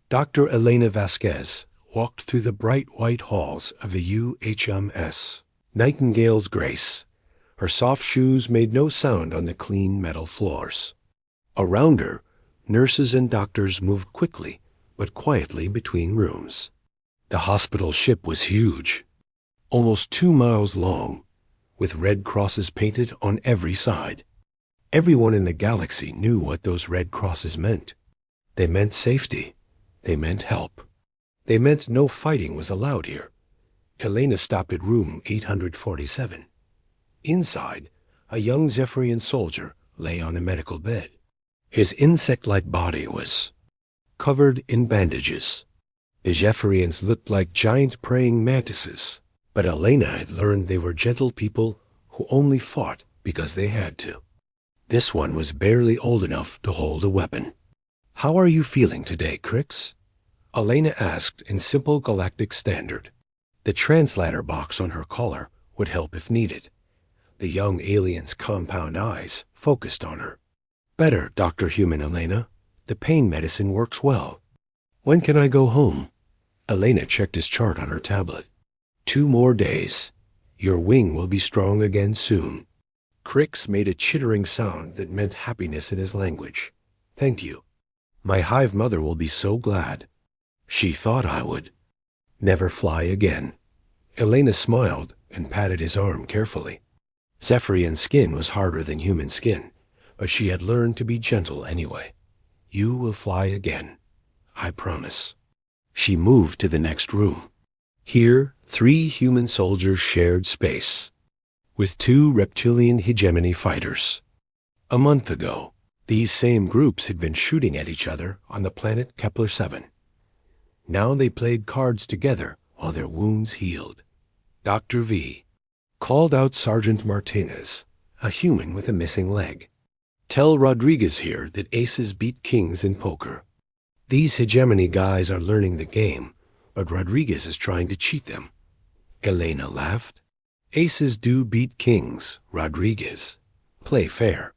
Dr. Elena Vasquez walked through the bright white halls of the UHMS. Nightingale's grace. Her soft shoes made no sound on the clean metal floors. Around her, nurses and doctors moved quickly but quietly between rooms. The hospital ship was huge, almost 2 miles long, with red crosses painted on every side. Everyone in the galaxy knew what those red crosses meant. They meant safety. They meant help. They meant no fighting was allowed here. Elena stopped at room 847. Inside, a young Zephyrian soldier lay on a medical bed. His insect-like body was covered in bandages. The Zephyrians looked like giant praying mantises, but Elena had learned they were gentle people who only fought because they had to. This one was barely old enough to hold a weapon. "How are you feeling today, Crix?" Elena asked in simple galactic standard. The translator box on her collar would help if needed. The young alien's compound eyes focused on her. "Better, Dr. Human Elena. The pain medicine works well. When can I go home?" Elena checked his chart on her tablet. 2 more days. Your wing will be strong again soon." Crix made a chittering sound that meant happiness in his language. "Thank you. My hive mother will be so glad. She thought I would never fly again." Elena smiled and patted his arm carefully. Zephyrian skin was harder than human skin, but she had learned to be gentle anyway. "You will fly again. I promise." She moved to the next room. Here, 3 human soldiers shared space with 2 reptilian hegemony fighters. A month ago, these same groups had been shooting at each other on the planet Kepler-7. Now they played cards together while their wounds healed. Dr. V called out Sergeant Martinez, a human with a missing leg. "Tell Rodriguez here that aces beat kings in poker. These hegemony guys are learning the game, but Rodriguez is trying to cheat them." Elena laughed. "Aces do beat kings, Rodriguez. Play fair."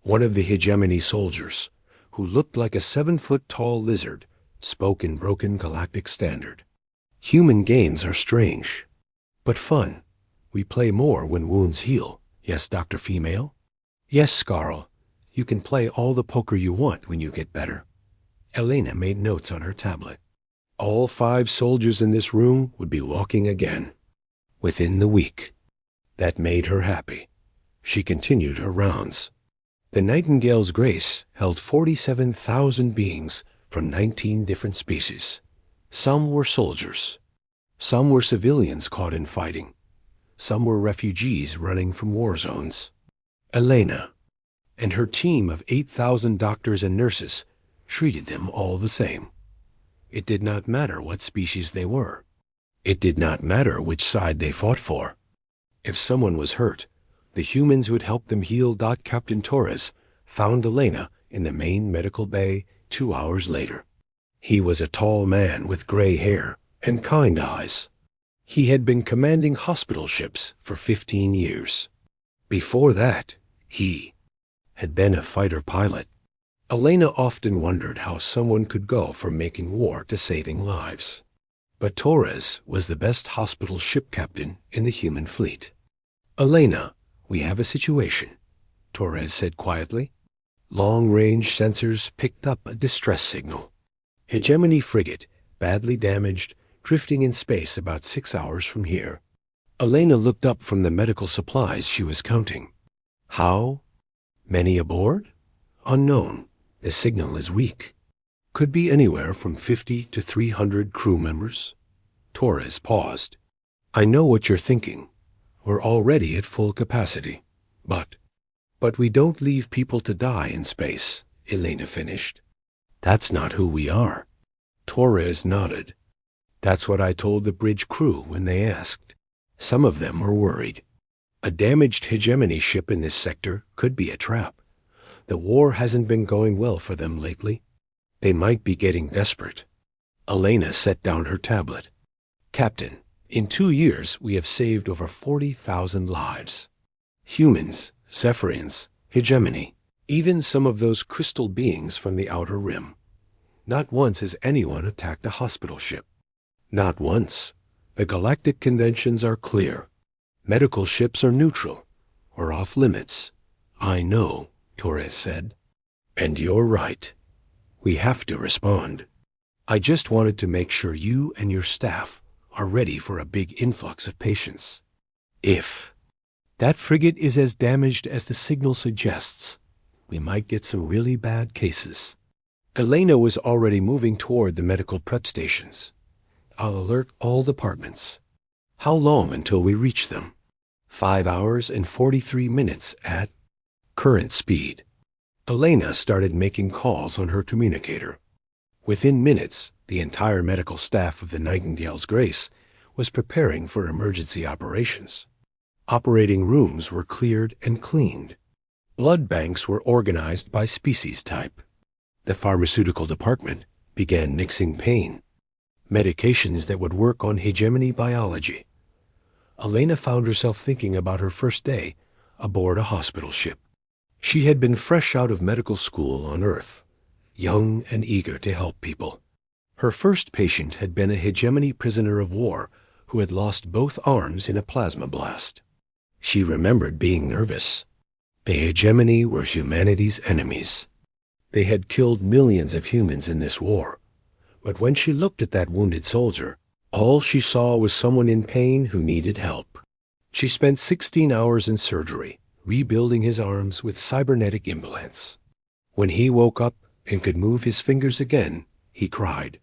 One of the hegemony soldiers, who looked like a 7-foot-tall lizard, spoke in broken galactic standard. "Human games are strange, but fun. We play more when wounds heal. Yes, Dr. Female?" "Yes, Scarl. You can play all the poker you want when you get better." Elena made notes on her tablet. All 5 soldiers in this room would be walking again within the week. That made her happy. She continued her rounds. The Nightingale's Grace held 47,000 beings from 19 different species. Some were soldiers. Some were civilians caught in fighting. Some were refugees running from war zones. Elena and her team of 8,000 doctors and nurses treated them all the same. It did not matter what species they were. It did not matter which side they fought for. If someone was hurt, the humans who would help them heal. Captain Torres found Elena in the main medical bay 2 hours later. He was a tall man with gray hair and kind eyes. He had been commanding hospital ships for 15 years. Before that, he had been a fighter pilot. Elena often wondered how someone could go from making war to saving lives. But Torres was the best hospital ship captain in the human fleet. "Elena, we have a situation," Torres said quietly. Long-range sensors picked up a distress signal. Hegemony frigate, badly damaged, drifting in space about 6 hours from here. Elena looked up from the medical supplies she was counting. "How many aboard?" "Unknown. The signal is weak. Could be anywhere from 50 to 300 crew members." Torres paused. "I know what you're thinking. We're already at full capacity. But we don't leave people to die in space," Elena finished. "That's not who we are." Torres nodded. "That's what I told the bridge crew when they asked. Some of them were worried. A damaged hegemony ship in this sector could be a trap. The war hasn't been going well for them lately. They might be getting desperate." Elena set down her tablet. "Captain, in 2 years we have saved over 40,000 lives. Humans, Zephyrians, hegemony, even some of those crystal beings from the outer rim. Not once has anyone attacked a hospital ship. Not once. The galactic conventions are clear. Medical ships are neutral, or off limits. I know, Torres said. And you're right. We have to respond. I just wanted to make sure you and your staff are ready for a big influx of patients. If that frigate is as damaged as the signal suggests, we might get some really bad cases. Elena was already moving toward the medical prep stations. I'll alert all departments. How long until we reach them? 5 hours and 43 minutes at current speed. Elena started making calls on her communicator. Within minutes, the entire medical staff of the Nightingale's Grace was preparing for emergency operations. Operating rooms were cleared and cleaned. Blood banks were organized by species type. The pharmaceutical department began mixing pain, medications that would work on hegemony biology. Elena found herself thinking about her first day aboard a hospital ship. She had been fresh out of medical school on Earth, young and eager to help people. Her first patient had been a hegemony prisoner of war who had lost both arms in a plasma blast. She remembered being nervous. The hegemony were humanity's enemies. They had killed millions of humans in this war. But when she looked at that wounded soldier, all she saw was someone in pain who needed help. She spent 16 hours in surgery, rebuilding his arms with cybernetic implants. When he woke up and could move his fingers again, he cried.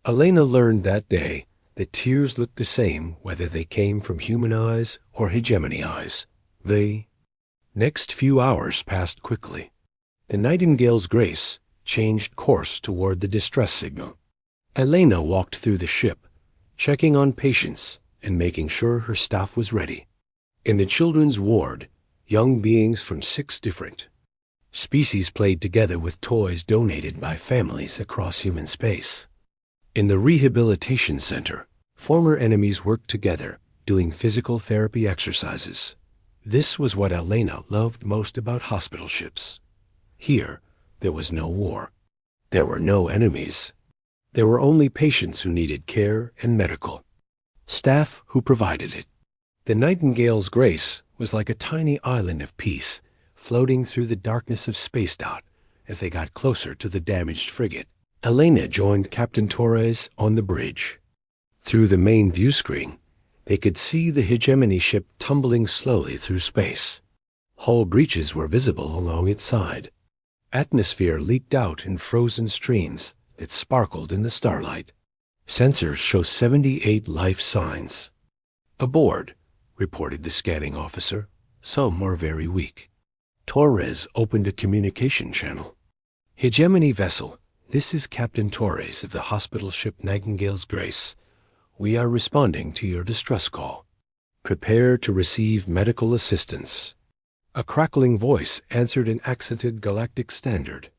Elena learned that day that tears looked the same whether they came from human eyes or hegemony eyes. The next few hours passed quickly. The Nightingale's Grace changed course toward the distress signal. Elena walked through the ship, checking on patients and making sure her staff was ready. In the children's ward, young beings from 6 different species played together with toys donated by families across human space. In the rehabilitation center, former enemies worked together, doing physical therapy exercises. This was what Elena loved most about hospital ships. Here, there was no war. There were no enemies. There were only patients who needed care and medical staff who provided it. The Nightingale's Grace was like a tiny island of peace floating through the darkness of space. As they got closer to the damaged frigate, Elena joined Captain Torres on the bridge. Through the main view screen, they could see the hegemony ship tumbling slowly through space. Hull breaches were visible along its side. Atmosphere leaked out in frozen streams that sparkled in the starlight. Sensors show 78 life signs. Aboard, reported the scanning officer. Some are very weak. Torres opened a communication channel. Hegemony vessel, this is Captain Torres of the hospital ship Nightingale's Grace. We are responding to your distress call. Prepare to receive medical assistance. A crackling voice answered in accented galactic standard.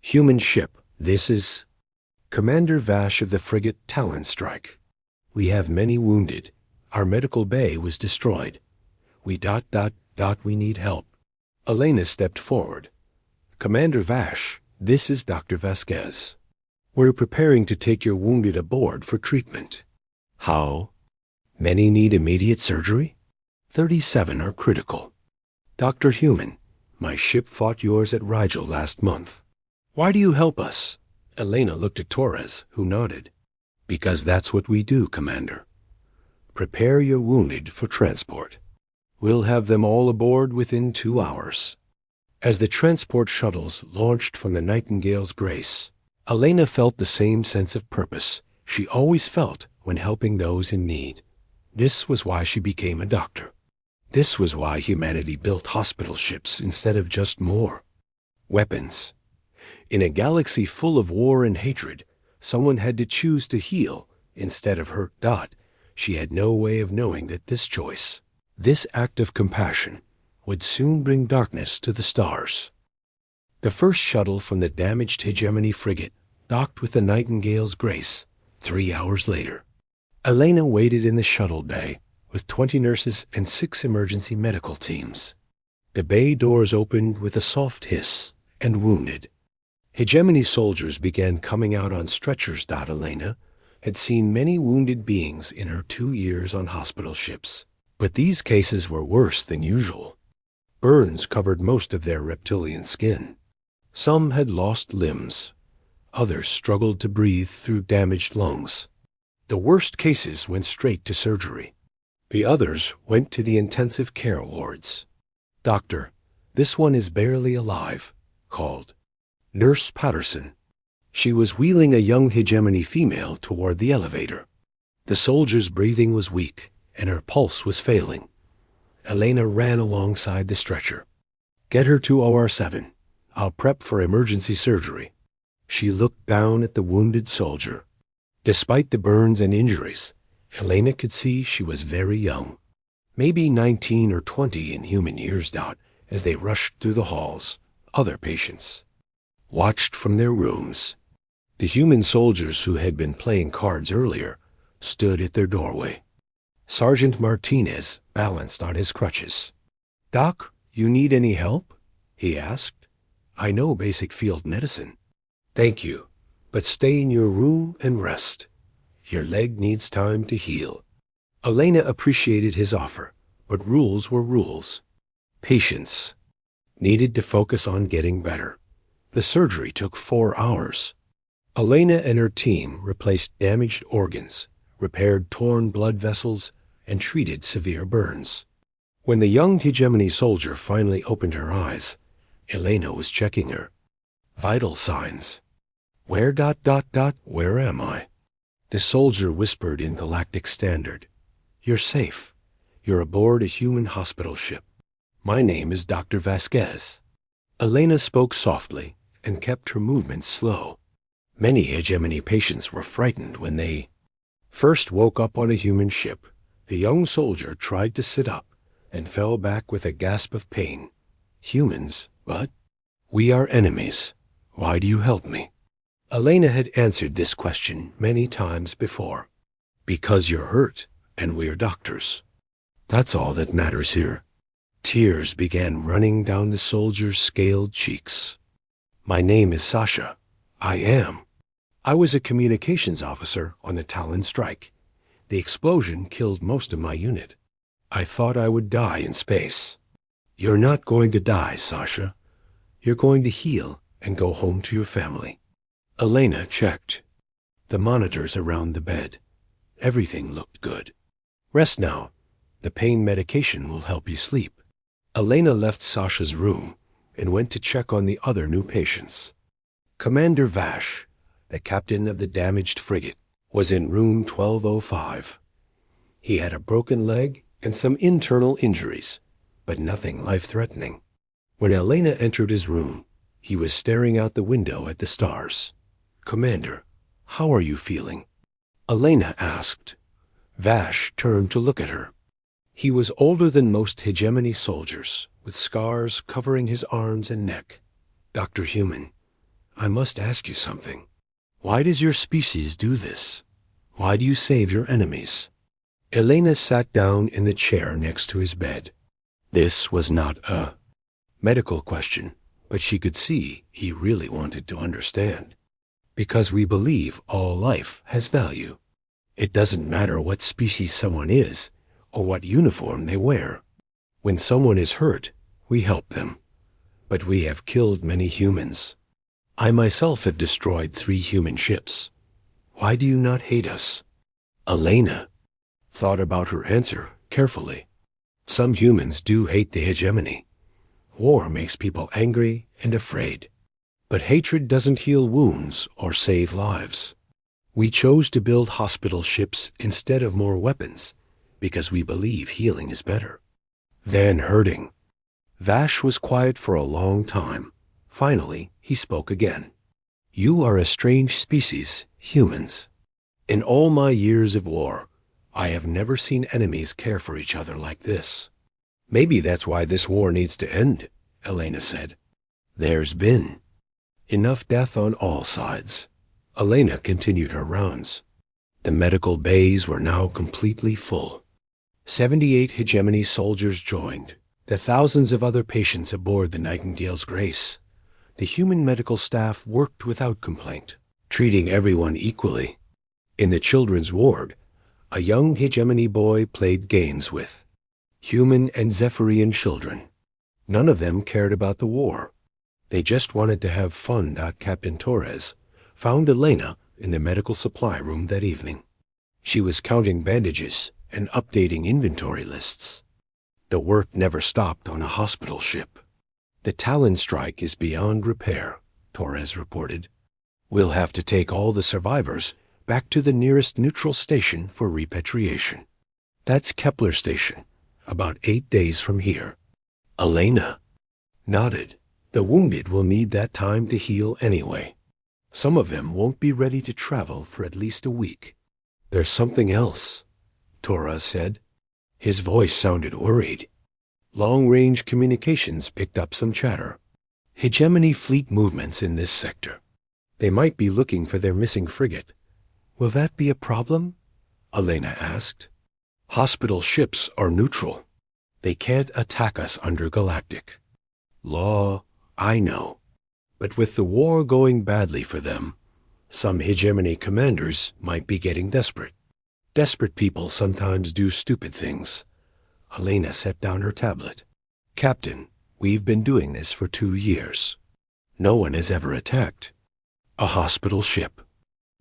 Human ship, this is Commander Vash of the frigate Talonstrike. We have many wounded. Our medical bay was destroyed. We we need help. Elena stepped forward. Commander Vash, this is Dr. Vasquez. We're preparing to take your wounded aboard for treatment. How many need immediate surgery? 37 are critical. Dr. Human, my ship fought yours at Rigel last month. Why do you help us? Elena looked at Torres, who nodded. Because that's what we do, Commander. Prepare your wounded for transport. We'll have them all aboard within 2 hours. As the transport shuttles launched from the Nightingale's Grace, Elena felt the same sense of purpose she always felt when helping those in need. This was why she became a doctor. This was why humanity built hospital ships instead of just more weapons. In a galaxy full of war and hatred, someone had to choose to heal instead of hurt. She had no way of knowing that this choice, this act of compassion, would soon bring darkness to the stars. The first shuttle from the damaged hegemony frigate docked with the Nightingale's Grace 3 hours later. Elena waited in the shuttle bay with 20 nurses and 6 emergency medical teams. The bay doors opened with a soft hiss, and wounded Hegemony soldiers began coming out on stretchers. Elena had seen many wounded beings in her 2 years on hospital ships, but these cases were worse than usual. Burns covered most of their reptilian skin. Some had lost limbs. Others struggled to breathe through damaged lungs. The worst cases went straight to surgery. The others went to the intensive care wards. "Doctor, this one is barely alive," called Nurse Patterson. She was wheeling a young hegemony female toward the elevator. The soldier's breathing was weak, and her pulse was failing. Elena ran alongside the stretcher. "Get her to OR 7. I'll prep for emergency surgery." She looked down at the wounded soldier. Despite the burns and injuries, Elena could see she was very young. Maybe 19 or 20 in human years. As they rushed through the halls, other patients watched from their rooms. The human soldiers who had been playing cards earlier stood at their doorway. Sergeant Martinez balanced on his crutches. "Doc, you need any help?" he asked. "I know basic field medicine." "Thank you, but stay in your room and rest. Your leg needs time to heal." Elena appreciated his offer, but rules were rules. Patients needed to focus on getting better. The surgery took 4 hours. Elena and her team replaced damaged organs, repaired torn blood vessels, and treated severe burns. When the young hegemony soldier finally opened her eyes, Elena was checking her. Vital signs. Where am I? The soldier whispered in Galactic Standard. "You're safe. You're aboard a human hospital ship. My name is Dr. Vasquez." Elena spoke softly and kept her movements slow. Many hegemony patients were frightened when they first woke up on a human ship. The young soldier tried to sit up and fell back with a gasp of pain. "Humans, but we are enemies. Why do you help me?" Elena had answered this question many times before. "Because you're hurt, and we're doctors. That's all that matters here." Tears began running down the soldier's scaled cheeks. "My name is Sasha. I was a communications officer on the Talon strike. The explosion killed most of my unit. I thought I would die in space." "You're not going to die, Sasha. You're going to heal and go home to your family." Elena checked the monitors around the bed. Everything looked good. "Rest now. The pain medication will help you sleep." Elena left Sasha's room and went to check on the other new patients. Commander Vash, the captain of the damaged frigate, was in room 1205. He had a broken leg and some internal injuries, but nothing life-threatening. When Elena entered his room, he was staring out the window at the stars. "Commander, how are you feeling?" Elena asked. Vash turned to look at her. He was older than most hegemony soldiers, with scars covering his arms and neck. "Dr. Human, I must ask you something. Why does your species do this? Why do you save your enemies?" Elena sat down in the chair next to his bed. This was not a medical question, but she could see he really wanted to understand. "Because we believe all life has value. It doesn't matter what species someone is or what uniform they wear. When someone is hurt, we help them. But we have killed many humans. I myself have destroyed 3 human ships. Why do you not hate us?" Elena thought about her answer carefully. Some humans do hate the hegemony. War makes people angry and afraid. But hatred doesn't heal wounds or save lives. We chose to build hospital ships instead of more weapons because we believe healing is better than hurting. Vash was quiet for a long time. Finally, he spoke again. "You are a strange species, humans. In all my years of war, I have never seen enemies care for each other like this." "Maybe that's why this war needs to end," Elena said. "There's been enough death on all sides." Elena continued her rounds. The medical bays were now completely full. 78 hegemony soldiers joined. The thousands of other patients aboard the Nightingale's Grace The human medical staff worked without complaint, treating everyone equally. In the children's ward, a young hegemony boy played games with human and Zephyrian children. None of them cared about the war. They just wanted to have fun. Captain Torres found Elena in the medical supply room that evening. She was counting bandages and updating inventory lists. The work never stopped on a hospital ship. The Talon strike is beyond repair, Torres reported. We'll have to take all the survivors back to the nearest neutral station for repatriation. That's Kepler Station, about 8 days from here. Elena nodded. The wounded will need that time to heal anyway. Some of them won't be ready to travel for at least a week. There's something else, Torres said. His voice sounded worried. Long-range communications picked up some chatter. Hegemony fleet movements in this sector. They might be looking for their missing frigate. Will that be a problem? Elena asked. Hospital ships are neutral. They can't attack us under galactic law, I know. But with the war going badly for them, some hegemony commanders might be getting desperate. Desperate people sometimes do stupid things. Elena set down her tablet. Captain, we've been doing this for 2 years. No one has ever attacked a hospital ship.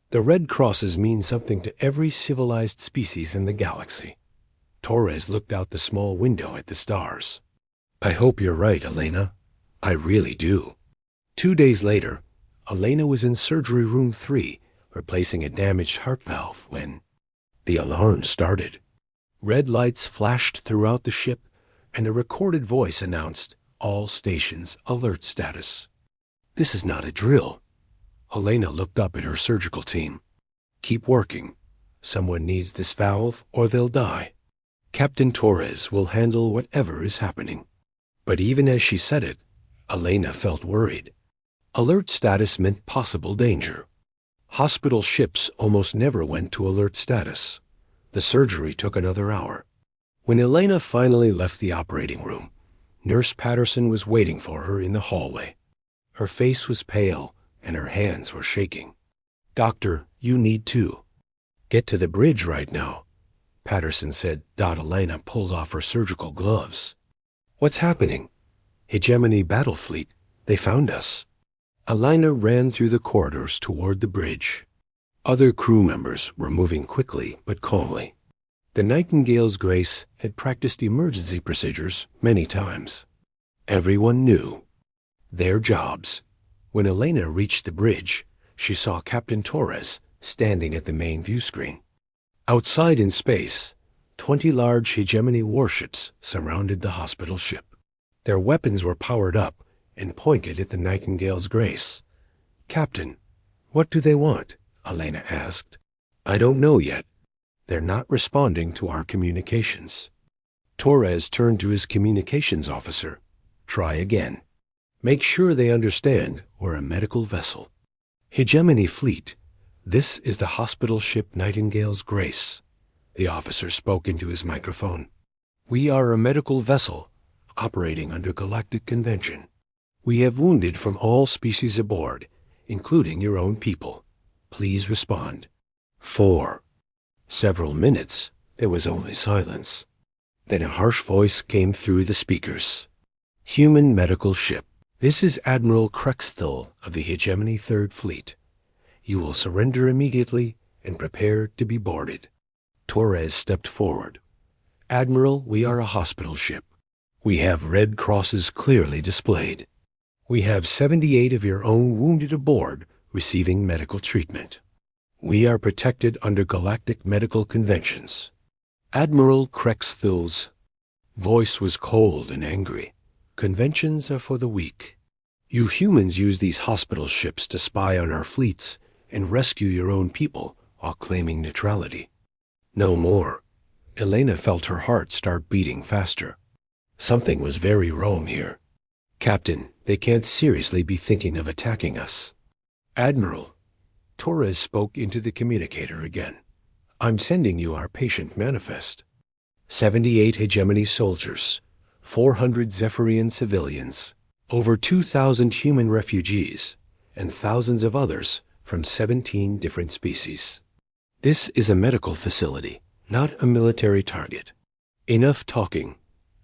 The Red Crosses mean something to every civilized species in the galaxy. Torres looked out the small window at the stars. I hope you're right, Elena. I really do. 2 days later, Elena was in surgery room 3, replacing a damaged heart valve when the alarm started. Red lights flashed throughout the ship, and a recorded voice announced, "All stations, alert status." This is not a drill. Elena looked up at her surgical team. Keep working. Someone needs this valve or they'll die. Captain Torres will handle whatever is happening. But even as she said it, Elena felt worried. Alert status meant possible danger. Hospital ships almost never went to alert status. The surgery took another hour. When Elena finally left the operating room, Nurse Patterson was waiting for her in the hallway. Her face was pale, and her hands were shaking. Doctor, you need to get to the bridge right now, Patterson said. Elena pulled off her surgical gloves. What's happening? Hegemony battle fleet. They found us. Elena ran through the corridors toward the bridge. Other crew members were moving quickly but calmly. The Nightingale's Grace had practiced emergency procedures many times. Everyone knew their jobs. When Elena reached the bridge, she saw Captain Torres standing at the main view screen. Outside in space, 20 large hegemony warships surrounded the hospital ship. Their weapons were powered up and pointed at the Nightingale's Grace. Captain, what do they want? Elena asked. I don't know yet. They're not responding to our communications. Torres turned to his communications officer. Try again. Make sure they understand we're a medical vessel. Hegemony fleet, this is the hospital ship Nightingale's Grace. The officer spoke into his microphone. We are a medical vessel operating under galactic convention. We have wounded from all species aboard, including your own people. Please respond. For several minutes, there was only silence. Then a harsh voice came through the speakers. Human medical ship. This is Admiral Crexthal of the Hegemony Third Fleet. You will surrender immediately and prepare to be boarded. Torres stepped forward. Admiral, we are a hospital ship. We have red crosses clearly displayed. We have 78 of your own wounded aboard receiving medical treatment. We are protected under galactic medical conventions. Admiral Crexthal's voice was cold and angry. Conventions are for the weak. You humans use these hospital ships to spy on our fleets and rescue your own people while claiming neutrality. No more. Elena felt her heart start beating faster. Something was very wrong here. Captain, they can't seriously be thinking of attacking us. Admiral, Torres spoke into the communicator again. I'm sending you our patient manifest. 78 hegemony soldiers, 400 Zephyrian civilians, Over 2,000 human refugees and thousands of others from 17 different species. This is a medical facility, not a military target. Enough talking,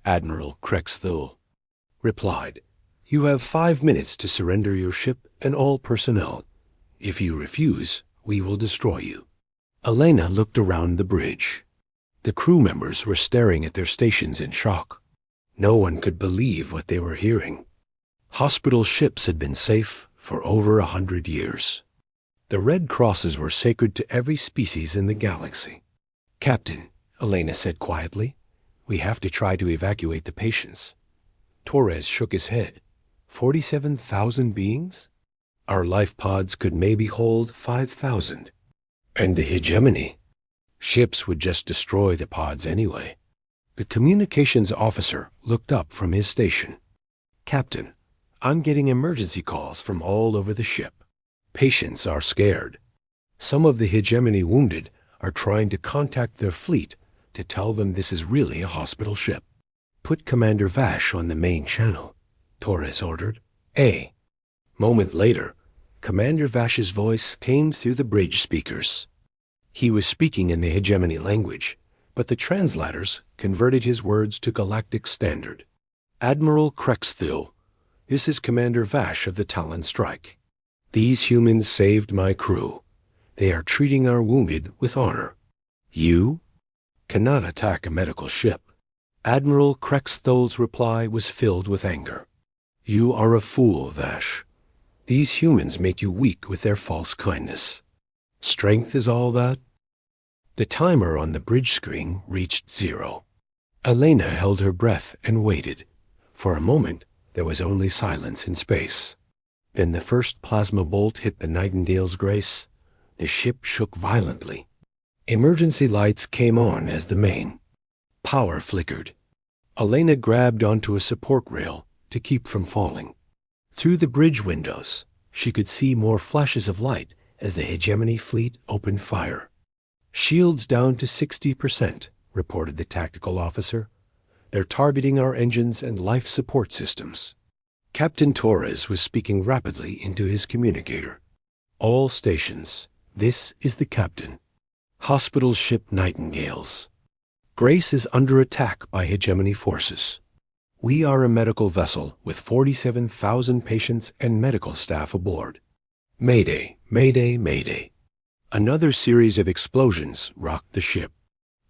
Admiral Krexthul replied. You have 5 minutes to surrender your ship and all personnel. If you refuse, we will destroy you. Elena looked around the bridge. The crew members were staring at their stations in shock. No one could believe what they were hearing. Hospital ships had been safe for over 100 years. The red crosses were sacred to every species in the galaxy. Captain, Elena said quietly, we have to try to evacuate the patients. Torres shook his head. 47,000 beings? Our life pods could maybe hold 5,000. And the hegemony? Ships would just destroy the pods anyway. The communications officer looked up from his station. Captain, I'm getting emergency calls from all over the ship. Patients are scared. Some of the hegemony wounded are trying to contact their fleet to tell them this is really a hospital ship. Put Commander Vash on the main channel, Torres ordered. A moment later, Commander Vash's voice came through the bridge speakers. He was speaking in the hegemony language, but the translators converted his words to galactic standard. Admiral Krexthul, this is Commander Vash of the Talon Strike. These humans saved my crew. They are treating our wounded with honor. You cannot attack a medical ship. Admiral Krexthul's reply was filled with anger. You are a fool, Vash. These humans make you weak with their false kindness. Strength is all that? The timer on the bridge screen reached 0. Elena held her breath and waited. For a moment, there was only silence in space. Then the first plasma bolt hit the Nightingale's Grace. The ship shook violently. Emergency lights came on as the main. Power flickered. Elena grabbed onto a support rail to keep from falling. Through the bridge windows, she could see more flashes of light as the hegemony fleet opened fire. Shields down to 60%, reported the tactical officer. They're targeting our engines and life support systems. Captain Torres was speaking rapidly into his communicator. All stations, this is the captain. Hospital ship Nightingales. Grace is under attack by hegemony forces. We are a medical vessel with 47,000 patients and medical staff aboard. Mayday, mayday, mayday. Another series of explosions rocked the ship.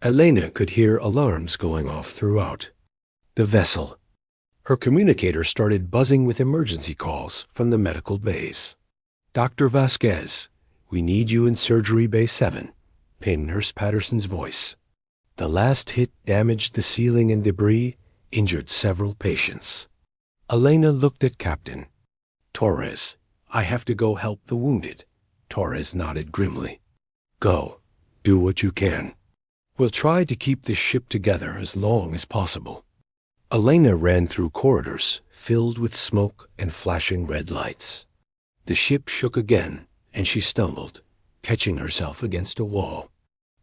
Elena could hear alarms going off throughout the vessel. Her communicator started buzzing with emergency calls from the medical bays. Dr. Vasquez, we need you in Surgery Bay 7, came Nurse Patterson's voice. The last hit damaged the ceiling and debris, injured several patients. Elena looked at Captain Torres. I have to go help the wounded. Torres nodded grimly. Go. Do what you can. We'll try to keep this ship together as long as possible. Elena ran through corridors filled with smoke and flashing red lights. The ship shook again, and she stumbled, catching herself against a wall.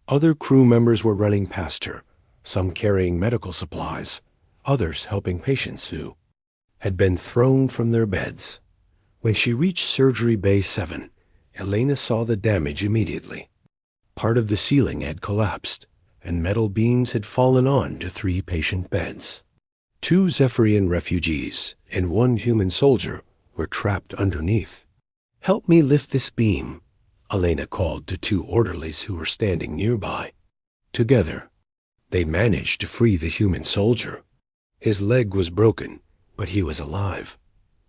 Other crew members were running past her, some carrying medical supplies, others helping patients who had been thrown from their beds. When she reached Surgery Bay 7, Elena saw the damage immediately. Part of the ceiling had collapsed, and metal beams had fallen on to 3 patient beds. 2 Zephyrian refugees and 1 human soldier were trapped underneath. Help me lift this beam, Elena called to 2 orderlies who were standing nearby. Together, they managed to free the human soldier. His leg was broken, but he was alive.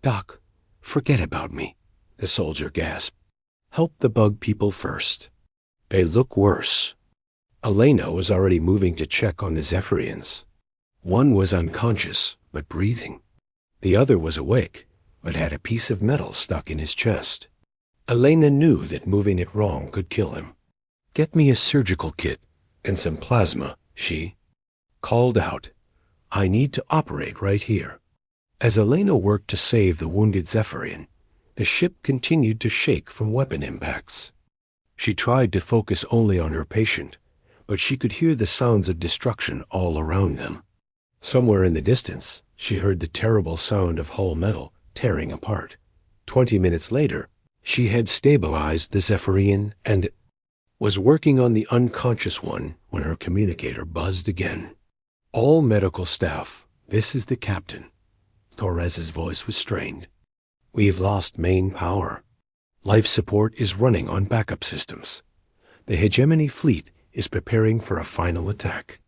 Doc, forget about me, the soldier gasped. Help the bug people first. They look worse. Elena was already moving to check on the Zephyrians. One was unconscious, but breathing. The other was awake, but had a piece of metal stuck in his chest. Elena knew that moving it wrong could kill him. Get me a surgical kit and some plasma, she called out. I need to operate right here. As Elena worked to save the wounded Zephyrian, the ship continued to shake from weapon impacts. She tried to focus only on her patient, but she could hear the sounds of destruction all around them. Somewhere in the distance, she heard the terrible sound of hull metal tearing apart. 20 minutes later, she had stabilized the Zephyrian and was working on the unconscious one when her communicator buzzed again. All medical staff, this is the captain. Torres's voice was strained. We've lost main power. Life support is running on backup systems. The hegemony fleet is preparing for a final attack.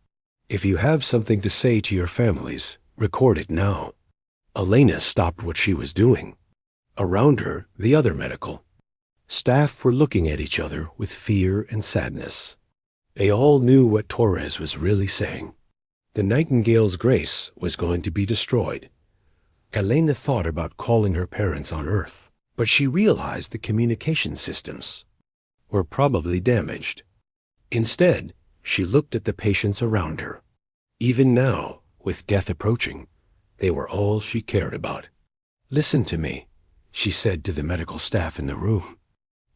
If you have something to say to your families, record it now. Elena stopped what she was doing. Around her, the other medical staff were looking at each other with fear and sadness. They all knew what Torres was really saying. The Nightingale's Grace was going to be destroyed. Elena thought about calling her parents on Earth, but she realized the communication systems were probably damaged. Instead, she looked at the patients around her. Even now, with death approaching, they were all she cared about. Listen to me, she said to the medical staff in the room.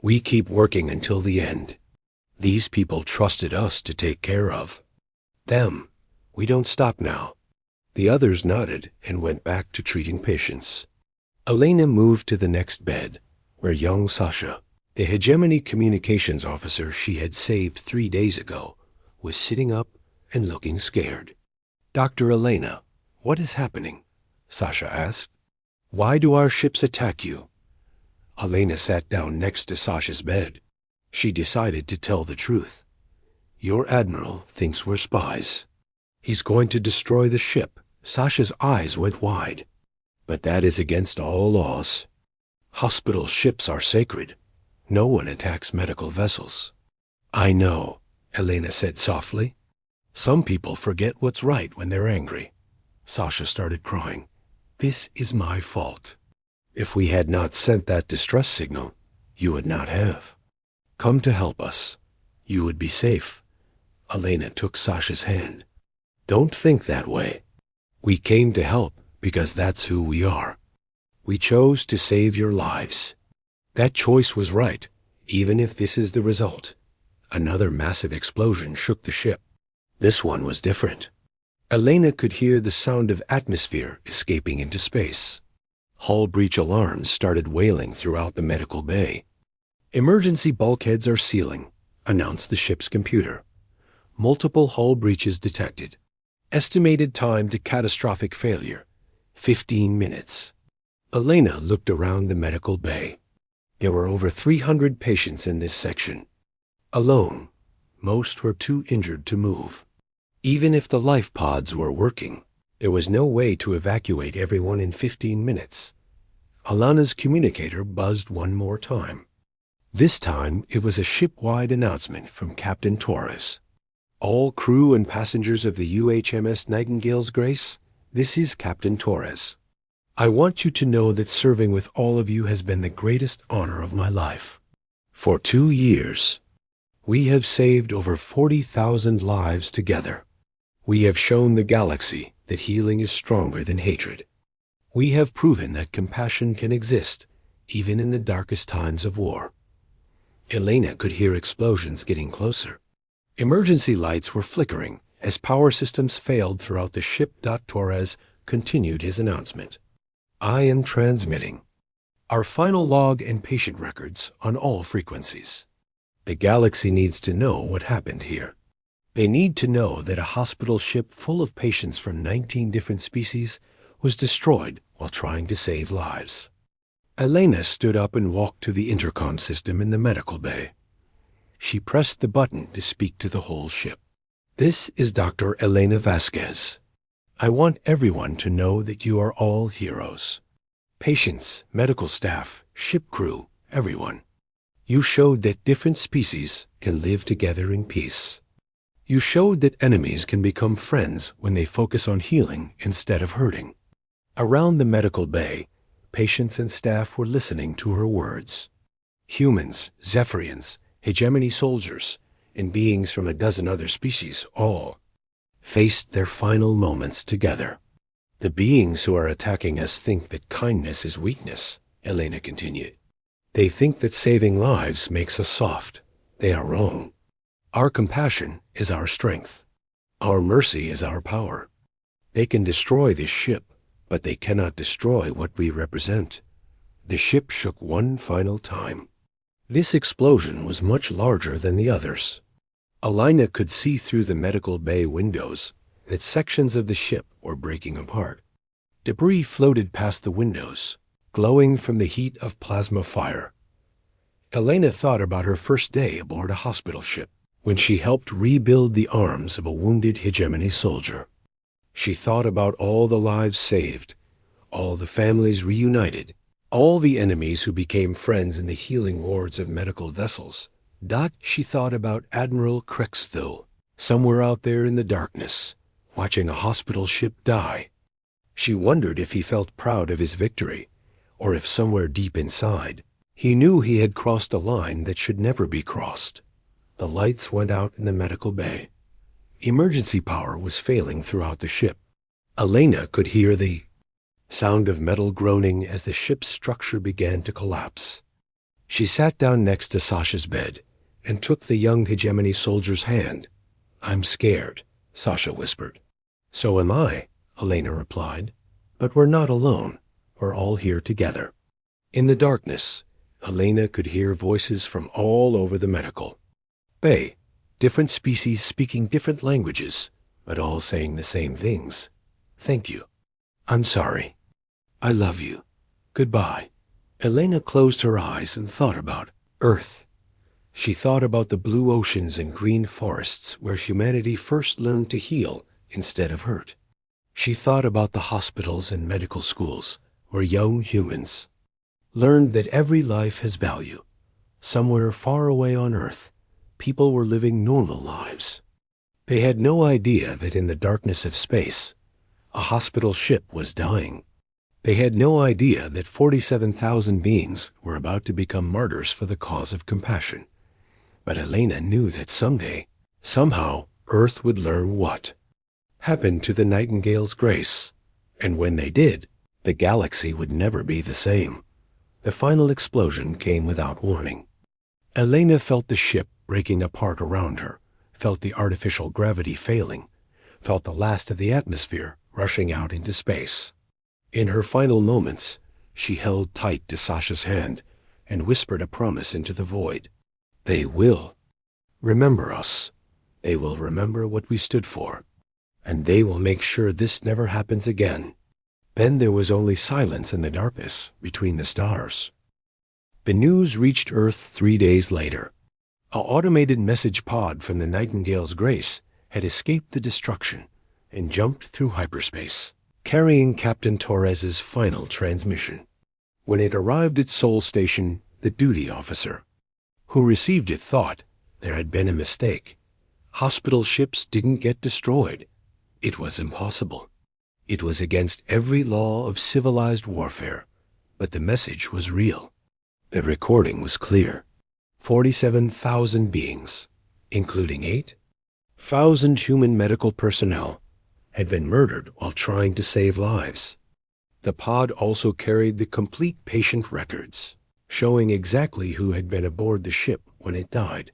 We keep working until the end. These people trusted us to take care of them. We don't stop now. The others nodded and went back to treating patients. Elena moved to the next bed, where young Sasha, the hegemony communications officer she had saved 3 days ago, was sitting up and looking scared. Dr. Elena, what is happening? Sasha asked. Why do our ships attack you? Elena sat down next to Sasha's bed. She decided to tell the truth. Your admiral thinks we're spies. He's going to destroy the ship. Sasha's eyes went wide. But that is against all laws. Hospital ships are sacred. No one attacks medical vessels. I know, Elena said softly. Some people forget what's right when they're angry. Sasha started crying. This is my fault. If we had not sent that distress signal, you would not have come to help us. You would be safe. Elena took Sasha's hand. Don't think that way. We came to help because that's who we are. We chose to save your lives. That choice was right, even if this is the result. Another massive explosion shook the ship. This one was different. Elena could hear the sound of atmosphere escaping into space. Hull breach alarms started wailing throughout the medical bay. Emergency bulkheads are sealing, announced the ship's computer. Multiple hull breaches detected. Estimated time to catastrophic failure, 15 minutes. Elena looked around the medical bay. There were over 300 patients in this section. Alone, most were too injured to move. Even if the life pods were working, there was no way to evacuate everyone in 15 minutes. Alana's communicator buzzed one more time. This time, it was a ship-wide announcement from Captain Torres. All crew and passengers of the UHMS Nightingale's Grace, this is Captain Torres. I want you to know that serving with all of you has been the greatest honor of my life. For 2 years, we have saved over 40,000 lives together. We have shown the galaxy that healing is stronger than hatred. We have proven that compassion can exist even in the darkest times of war. Elena could hear explosions getting closer. Emergency lights were flickering as power systems failed throughout the ship. Torres continued his announcement. I am transmitting our final log and patient records on all frequencies. The galaxy needs to know what happened here. They need to know that a hospital ship full of patients from 19 different species was destroyed while trying to save lives. Elena stood up and walked to the intercom system in the medical bay. She pressed the button to speak to the whole ship. This is Dr. Elena Vasquez. I want everyone to know that you are all heroes. Patients, medical staff, ship crew, everyone. You showed that different species can live together in peace. You showed that enemies can become friends when they focus on healing instead of hurting. Around the medical bay, patients and staff were listening to her words. Humans, Zephyrians, hegemony soldiers, and beings from a dozen other species all faced their final moments together. The beings who are attacking us think that kindness is weakness, Elena continued. They think that saving lives makes us soft. They are wrong. Our compassion is our strength. Our mercy is our power. They can destroy this ship, but they cannot destroy what we represent. The ship shook one final time. This explosion was much larger than the others. Elena could see through the medical bay windows that sections of the ship were breaking apart. Debris floated past the windows, glowing from the heat of plasma fire. Elena thought about her first day aboard a hospital ship, when she helped rebuild the arms of a wounded hegemony soldier. She thought about all the lives saved, all the families reunited, all the enemies who became friends in the healing wards of medical vessels. She thought about Admiral Krexthil, somewhere out there in the darkness, watching a hospital ship die. She wondered if he felt proud of his victory, or if somewhere deep inside, he knew he had crossed a line that should never be crossed. The lights went out in the medical bay. Emergency power was failing throughout the ship. Elena could hear the sound of metal groaning as the ship's structure began to collapse. She sat down next to Sasha's bed and took the young hegemony soldier's hand. "I'm scared," Sasha whispered. "So am I," Elena replied. "But we're not alone. We're all here together." In the darkness, Elena could hear voices from all over the medical bay, different species speaking different languages, but all saying the same things. "Thank you. I'm sorry. I love you. Goodbye." Elena closed her eyes and thought about Earth. She thought about the blue oceans and green forests where humanity first learned to heal instead of hurt. She thought about the hospitals and medical schools where young humans learned that every life has value. Somewhere far away on Earth, people were living normal lives. They had no idea that in the darkness of space, a hospital ship was dying. They had no idea that 47,000 beings were about to become martyrs for the cause of compassion. But Elena knew that someday, somehow, Earth would learn what happened to the Nightingale's Grace. And when they did, the galaxy would never be the same. The final explosion came without warning. Elena felt the ship breaking apart around her, felt the artificial gravity failing, felt the last of the atmosphere rushing out into space. In her final moments, she held tight to Sasha's hand and whispered a promise into the void. "They will remember us. They will remember what we stood for. And they will make sure this never happens again." Then there was only silence in the darkness between the stars. The news reached Earth 3 days later. An automated message pod from the Nightingale's Grace had escaped the destruction and jumped through hyperspace, carrying Captain Torres's final transmission. When it arrived at Sol Station, the duty officer who received it thought there had been a mistake. Hospital ships didn't get destroyed. It was impossible. It was against every law of civilized warfare, but the message was real. The recording was clear. 47,000 beings, including 8,000 human medical personnel, had been murdered while trying to save lives. The pod also carried the complete patient records, showing exactly who had been aboard the ship when it died.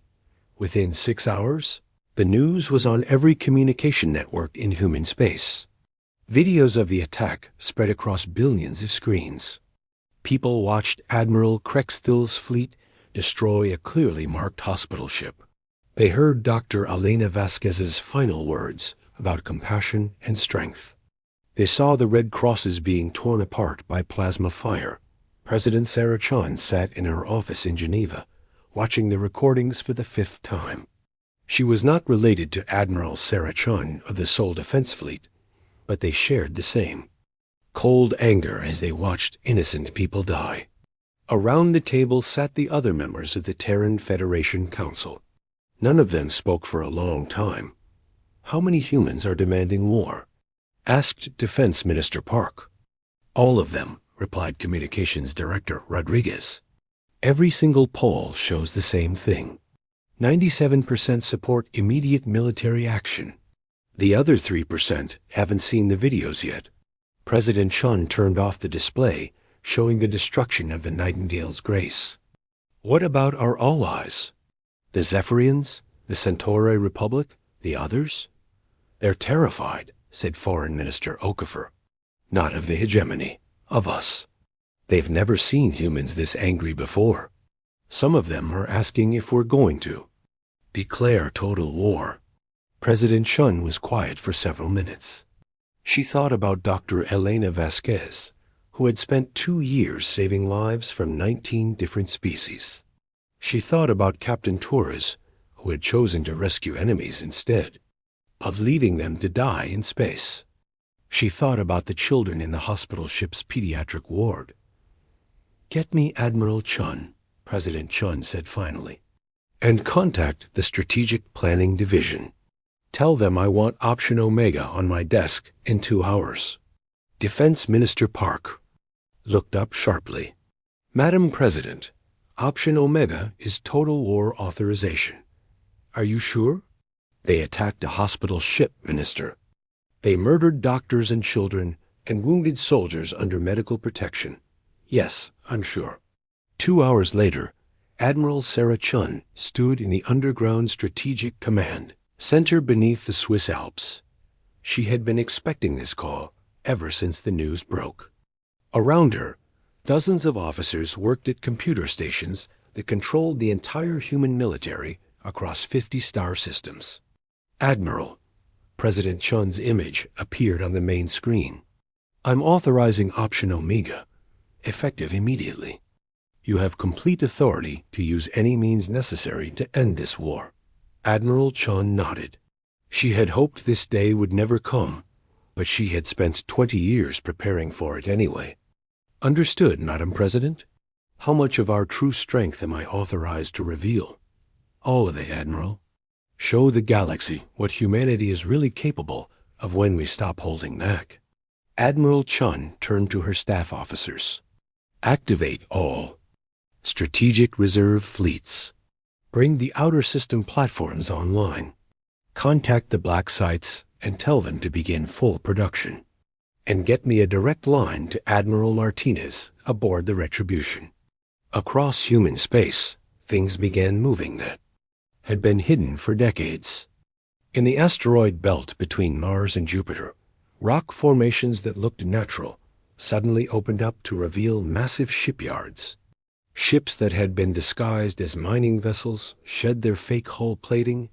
Within 6 hours, the news was on every communication network in human space. Videos of the attack spread across billions of screens. People watched Admiral Krexthil's fleet destroy a clearly marked hospital ship. They heard Dr. Elena Vasquez's final words about compassion and strength. They saw the Red Crosses being torn apart by plasma fire. President Sarah Chun sat in her office in Geneva, watching the recordings for the 5th time. She was not related to Admiral Sarah Chun of the Sol Defense Fleet, but they shared the same cold anger as they watched innocent people die. Around the table sat the other members of the Terran Federation Council. None of them spoke for a long time. "How many humans are demanding war?" asked Defense Minister Park. "All of them," replied Communications Director Rodriguez. "Every single poll shows the same thing. 97% support immediate military action. The other 3% haven't seen the videos yet." President Chun turned off the display, showing the destruction of the Nightingale's Grace. "What about our allies? The Zephyrians, the Centauri Republic, the others? They're terrified. said Foreign Minister Okafor. "Not of the hegemony, of us. They've never seen humans this angry before. Some of them are asking if we're going to declare total war." President Chun was quiet for several minutes. She thought about Dr. Elena Vasquez, who had spent 2 years saving lives from 19 different species. She thought about Captain Torres, who had chosen to rescue enemies instead of leaving them to die in space. She thought about the children in the hospital ship's pediatric ward. "Get me Admiral Chun," President Chun said finally, "and contact the Strategic Planning Division. Tell them I want Option Omega on my desk in 2 hours." Defense Minister Park looked up sharply. "Madam President, Option Omega is total war authorization. Are you sure?" "They attacked a hospital ship, Minister. They murdered doctors and children and wounded soldiers under medical protection. Yes, I'm sure." 2 hours later, Admiral Sarah Chun stood in the Underground Strategic Command Center beneath the Swiss Alps. She had been expecting this call ever since the news broke. Around her, dozens of officers worked at computer stations that controlled the entire human military across 50 star systems. "Admiral," President Chun's image appeared on the main screen. "I'm authorizing Option Omega, effective immediately. You have complete authority to use any means necessary to end this war." Admiral Chun nodded. She had hoped this day would never come, but she had spent 20 years preparing for it anyway. "Understood, Madam President. How much of our true strength am I authorized to reveal?" "All of it, Admiral. Show the galaxy what humanity is really capable of when we stop holding back." Admiral Chun turned to her staff officers. "Activate all strategic reserve fleets. Bring the outer system platforms online. Contact the black sites and tell them to begin full production. And get me a direct line to Admiral Martinez aboard the Retribution." Across human space, things began moving that had been hidden for decades. In the asteroid belt between Mars and Jupiter, rock formations that looked natural suddenly opened up to reveal massive shipyards. Ships that had been disguised as mining vessels shed their fake hull plating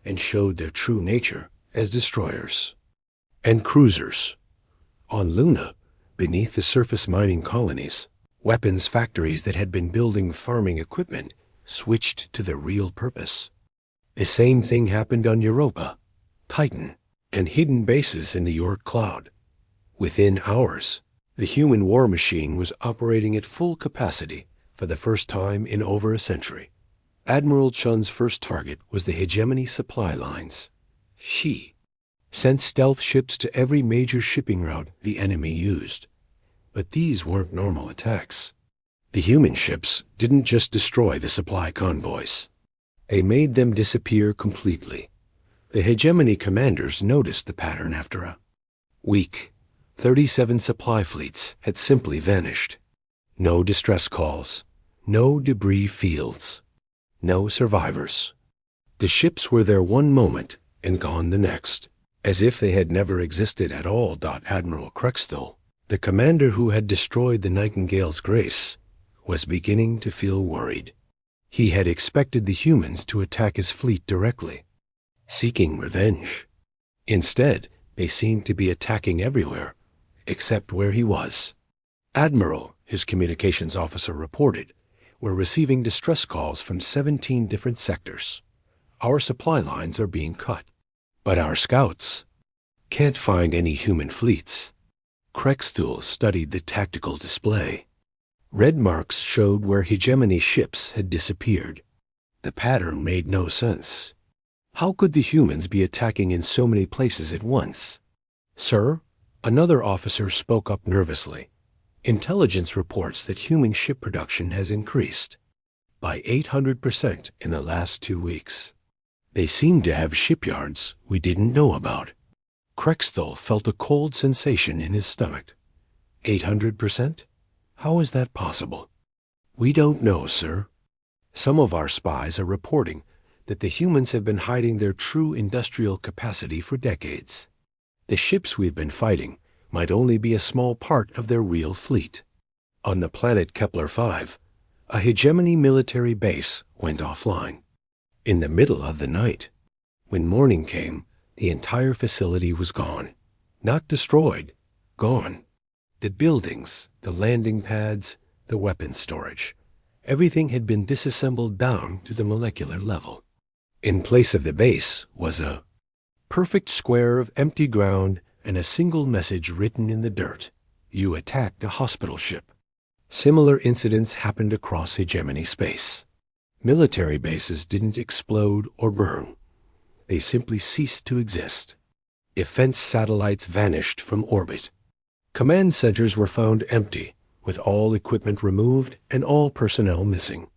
and showed their true nature as destroyers. And cruisers. On Luna, beneath the surface mining colonies, weapons factories that had been building farming equipment switched to their real purpose. The same thing happened on Europa, Titan, and hidden bases in the York Cloud. Within hours, the human war machine was operating at full capacity for the first time in over a century. Admiral Chun's first target was the hegemony supply lines. She sent stealth ships to every major shipping route the enemy used. But these weren't normal attacks. The human ships didn't just destroy the supply convoys. They made them disappear completely. The hegemony commanders noticed the pattern after a week. 37 supply fleets had simply vanished. No distress calls, no debris fields, no survivors. The ships were there one moment and gone the next, as if they had never existed at all. Admiral Crexthill, the commander who had destroyed the Nightingale's Grace, was beginning to feel worried. He had expected the humans to attack his fleet directly, seeking revenge. Instead, they seemed to be attacking everywhere, except where he was. "Admiral," his communications officer reported, "we're receiving distress calls from 17 different sectors. Our supply lines are being cut, but our scouts can't find any human fleets." Crexthill studied the tactical display. Red marks showed where hegemony ships had disappeared. The pattern made no sense. How could the humans be attacking in so many places at once? "Sir," another officer spoke up nervously, "intelligence reports that human ship production has increased by 800% in the last 2 weeks. They seem to have shipyards we didn't know about." Crexthill felt a cold sensation in his stomach. 800%? How is that possible? "We don't know, sir. Some of our spies are reporting that the humans have been hiding their true industrial capacity for decades. The ships we've been fighting might only be a small part of their real fleet. On the planet Kepler-5, a hegemony military base went offline. In the middle of the night, when morning came, the entire facility was gone. Not destroyed, gone. The buildings, the landing pads, the weapons storage, everything had been disassembled down to the molecular level. In place of the base was a perfect square of empty ground and a single message written in the dirt. You attacked a hospital ship. Similar incidents happened across hegemony space. Military bases didn't explode or burn. They simply ceased to exist. Defense satellites vanished from orbit. Command centers were found empty, with all equipment removed and all personnel missing.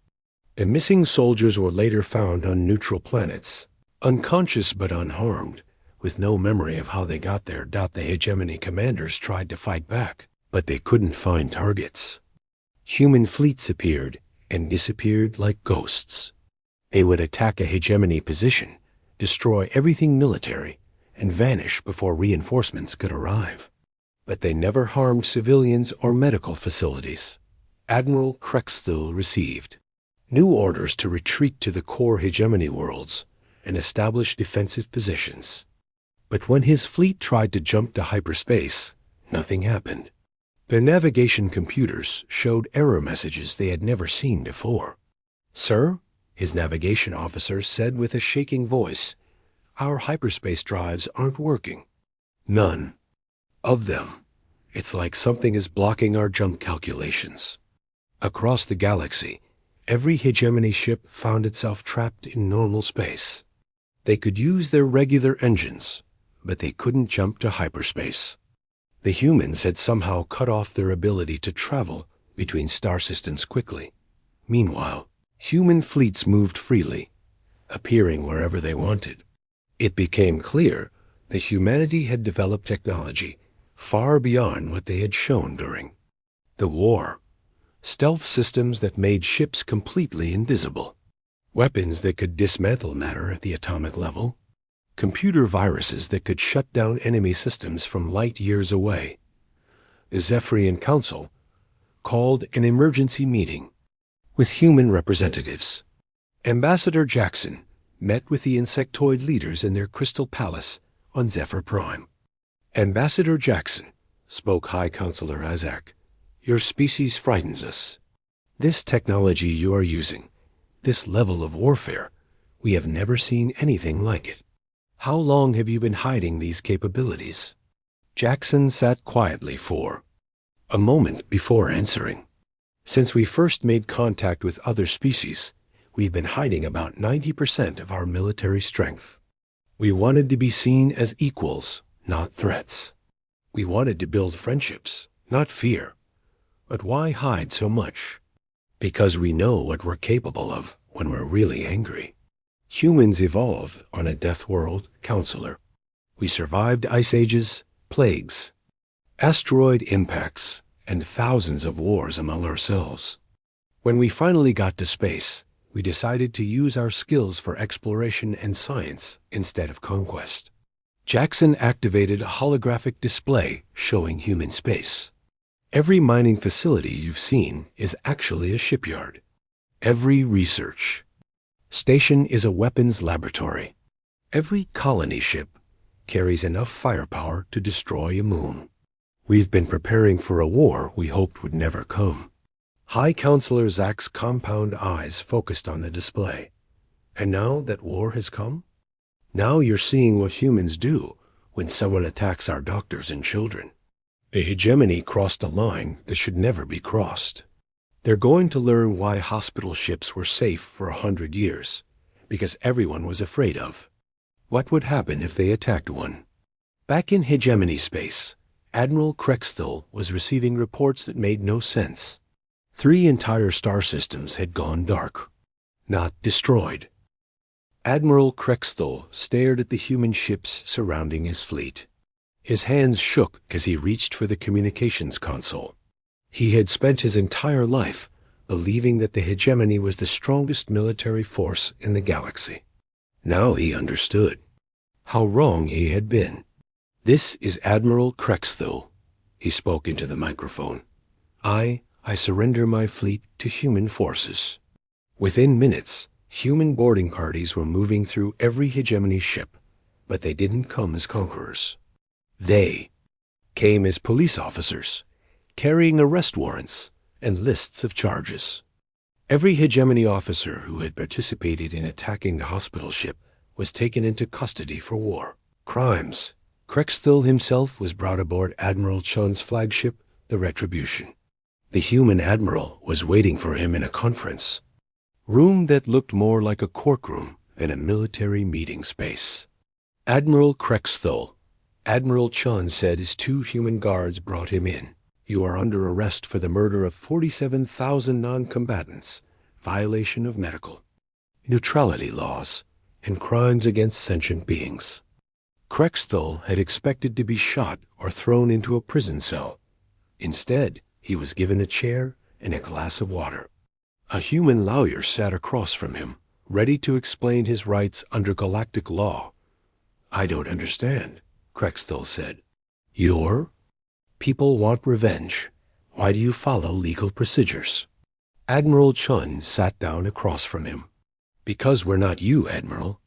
The missing soldiers were later found on neutral planets, unconscious but unharmed, with no memory of how they got there. The hegemony commanders tried to fight back, but they couldn't find targets. Human fleets appeared and disappeared like ghosts. They would attack a hegemony position, destroy everything military, and vanish before reinforcements could arrive. But they never harmed civilians or medical facilities. Admiral Krexthul received new orders to retreat to the core hegemony worlds and establish defensive positions. But when his fleet tried to jump to hyperspace, nothing happened. Their navigation computers showed error messages they had never seen before. "Sir," his navigation officer said with a shaking voice, "our hyperspace drives aren't working." "None of them. It's like something is blocking our jump calculations." Across the galaxy, every hegemony ship found itself trapped in normal space. They could use their regular engines, but they couldn't jump to hyperspace. The humans had somehow cut off their ability to travel between star systems quickly. Meanwhile, human fleets moved freely, appearing wherever they wanted. It became clear that humanity had developed technology far beyond what they had shown during the war. Stealth systems that made ships completely invisible. Weapons that could dismantle matter at the atomic level. Computer viruses that could shut down enemy systems from light years away. The Zephyrian Council called an emergency meeting with human representatives. Ambassador Jackson met with the insectoid leaders in their crystal palace on Zephyr Prime. "Ambassador Jackson," spoke High Counselor Azak, "your species frightens us. This technology you are using, this level of warfare, we have never seen anything like it. How long have you been hiding these capabilities?" Jackson sat quietly for a moment before answering. "Since we first made contact with other species, we've been hiding about 90% of our military strength. We wanted to be seen as equals, not threats. We wanted to build friendships, not fear. But why hide so much? Because we know what we're capable of when we're really angry. Humans evolved on a death world, Counselor. We survived ice ages, plagues, asteroid impacts, and thousands of wars among ourselves. When we finally got to space, we decided to use our skills for exploration and science instead of conquest." Jackson activated a holographic display showing human space. "Every mining facility you've seen is actually a shipyard. Every research station is a weapons laboratory. Every colony ship carries enough firepower to destroy a moon. We've been preparing for a war we hoped would never come." High Counselor Zach's compound eyes focused on the display. "And now that war has come? Now you're seeing what humans do when someone attacks our doctors and children. The hegemony crossed a line that should never be crossed. They're going to learn why hospital ships were safe for 100 years, because everyone was afraid of. What would happen if they attacked one?" Back in hegemony space, Admiral Krexthul was receiving reports that made no sense. 3 entire star systems had gone dark, not destroyed. Admiral Krexthul stared at the human ships surrounding his fleet. His hands shook as he reached for the communications console. He had spent his entire life believing that the hegemony was the strongest military force in the galaxy. Now he understood how wrong he had been. "This is Admiral Krexthil." He spoke into the microphone. I surrender my fleet to human forces." Within minutes, human boarding parties were moving through every hegemony ship, but they didn't come as conquerors. They came as police officers, carrying arrest warrants and lists of charges. Every hegemony officer who had participated in attacking the hospital ship was taken into custody for war crimes. Krexthil himself was brought aboard Admiral Chun's flagship, the Retribution. The human admiral was waiting for him in a conference room that looked more like a courtroom than a military meeting space. "Admiral Krexthil," Admiral Chun said as two human guards brought him in. "You are under arrest for the murder of 47,000 non-combatants, violation of medical, neutrality laws, and crimes against sentient beings." Krexthil had expected to be shot or thrown into a prison cell. Instead, he was given a chair and a glass of water. A human lawyer sat across from him, ready to explain his rights under galactic law. "I don't understand," Krexthil said. "Your people want revenge. Why do you follow legal procedures?" Admiral Chun sat down across from him. "Because we're not you, Admiral.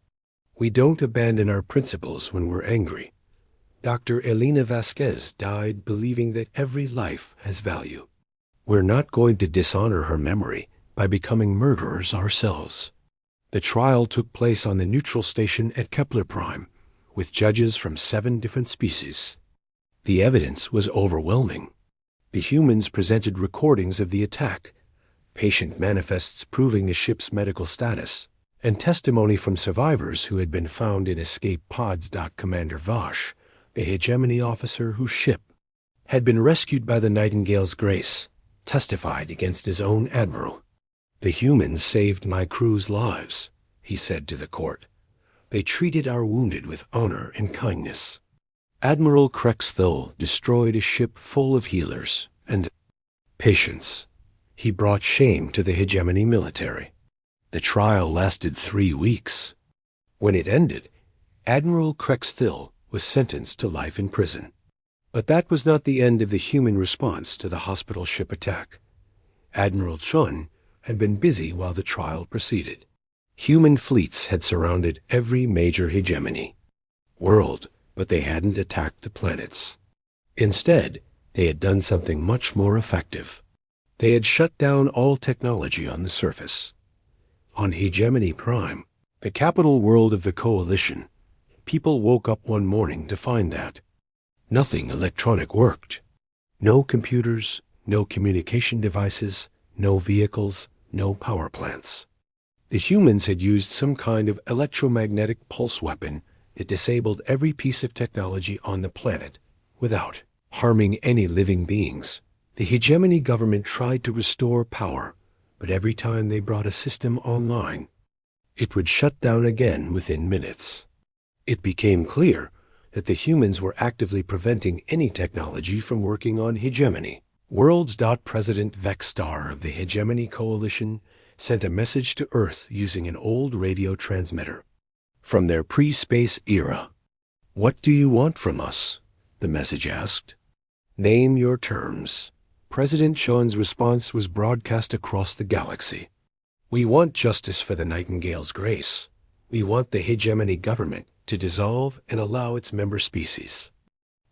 We don't abandon our principles when we're angry. Dr. Elena Vasquez died believing that every life has value. We're not going to dishonor her memory by becoming murderers ourselves." The trial took place on the neutral station at Kepler Prime, with judges from 7 different species. The evidence was overwhelming. The humans presented recordings of the attack, patient manifests proving the ship's medical status, and testimony from survivors who had been found in escape pods. Commander Vash, the hegemony officer whose ship had been rescued by the Nightingale's Grace, testified against his own admiral. "The humans saved my crew's lives," he said to the court. "They treated our wounded with honor and kindness." Admiral Krexthil destroyed a ship full of healers and patients. He brought shame to the hegemony military. The trial lasted 3 weeks. When it ended, Admiral Krexthil was sentenced to life in prison. But that was not the end of the human response to the hospital ship attack. Admiral Chun had been busy while the trial proceeded. Human fleets had surrounded every major hegemony world, but they hadn't attacked the planets. Instead, they had done something much more effective. They had shut down all technology on the surface. On Hegemony Prime, the capital world of the Coalition, people woke up one morning to find that nothing electronic worked. No computers, no communication devices, no vehicles, no power plants. The humans had used some kind of electromagnetic pulse weapon that disabled every piece of technology on the planet without harming any living beings. The hegemony government tried to restore power, but every time they brought a system online, it would shut down again within minutes. It became clear that the humans were actively preventing any technology from working on hegemony. Worlds. President Vexstar of the Hegemony Coalition sent a message to Earth using an old radio transmitter from their pre-space era. "What do you want from us?" the message asked. "Name your terms." President Chun's response was broadcast across the galaxy. "We want justice for the Nightingale's Grace. We want the hegemony government to dissolve and allow its member species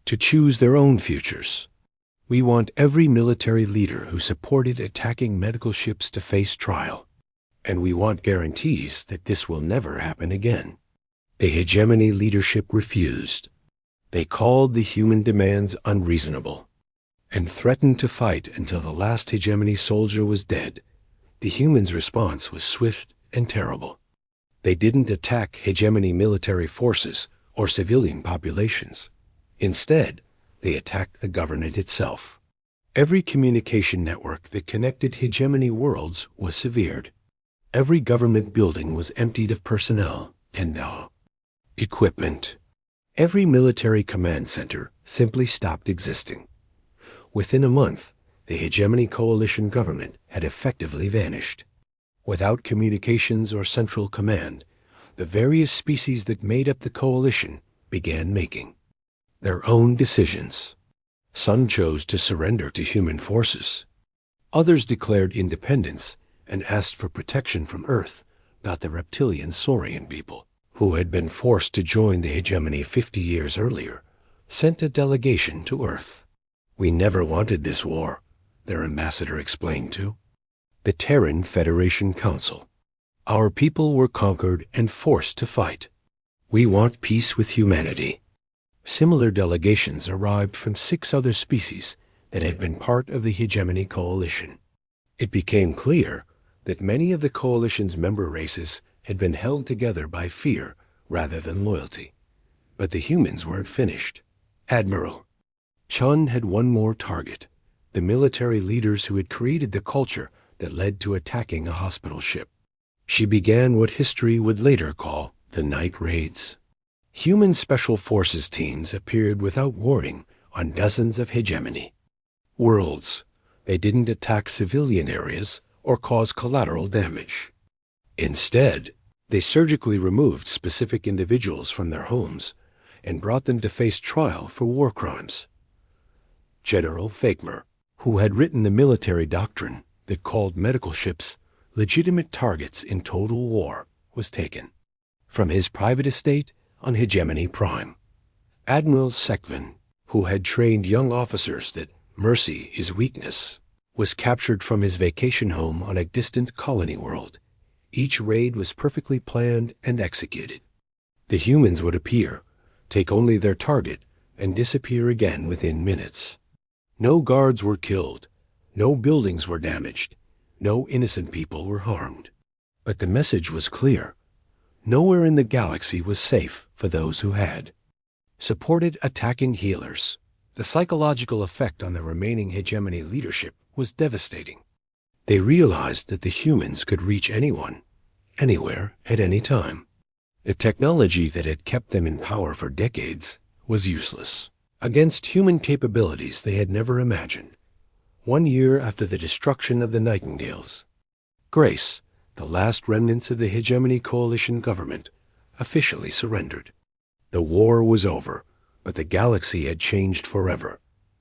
to choose their own futures. We want every military leader who supported attacking medical ships to face trial. And we want guarantees that this will never happen again." The hegemony leadership refused. They called the human demands unreasonable and threatened to fight until the last hegemony soldier was dead. The humans' response was swift and terrible. They didn't attack hegemony military forces or civilian populations. Instead, they attacked the government itself. Every communication network that connected hegemony worlds was severed. Every government building was emptied of personnel and equipment. Every military command center simply stopped existing. Within a month, the Hegemony Coalition government had effectively vanished. Without communications or central command, the various species that made up the coalition began making their own decisions. Some chose to surrender to human forces. Others declared independence and asked for protection from Earth, not the reptilian Saurian people, who had been forced to join the hegemony 50 years earlier, sent a delegation to Earth. "We never wanted this war," their ambassador explained to the Terran Federation Council. "Our people were conquered and forced to fight. We want peace with humanity." Similar delegations arrived from 6 other species that had been part of the hegemony coalition. It became clear that many of the coalition's member races had been held together by fear rather than loyalty. But the humans weren't finished. Admiral Chun had one more target: the military leaders who had created the culture that led to attacking a hospital ship. She began what history would later call the night raids. Human special forces teams appeared without warning on dozens of hegemony worlds. They didn't attack civilian areas or cause collateral damage. Instead, they surgically removed specific individuals from their homes and brought them to face trial for war crimes. General Thakmer, who had written the military doctrine that called medical ships legitimate targets in total war, was taken from his private estate on Hegemony Prime. Admiral Sekven, who had trained young officers that mercy is weakness, was captured from his vacation home on a distant colony world. Each raid was perfectly planned and executed. The humans would appear, take only their target, and disappear again within minutes. No guards were killed, no buildings were damaged, no innocent people were harmed. But the message was clear. Nowhere in the galaxy was safe for those who had supported attacking healers. The psychological effect on the remaining hegemony leadership was devastating. They realized that the humans could reach anyone, anywhere, at any time. The technology that had kept them in power for decades was useless against human capabilities they had never imagined. 1 year after the destruction of the Nightingales, Grace, the last remnants of the Hegemony Coalition government, officially surrendered. The war was over, but the galaxy had changed forever.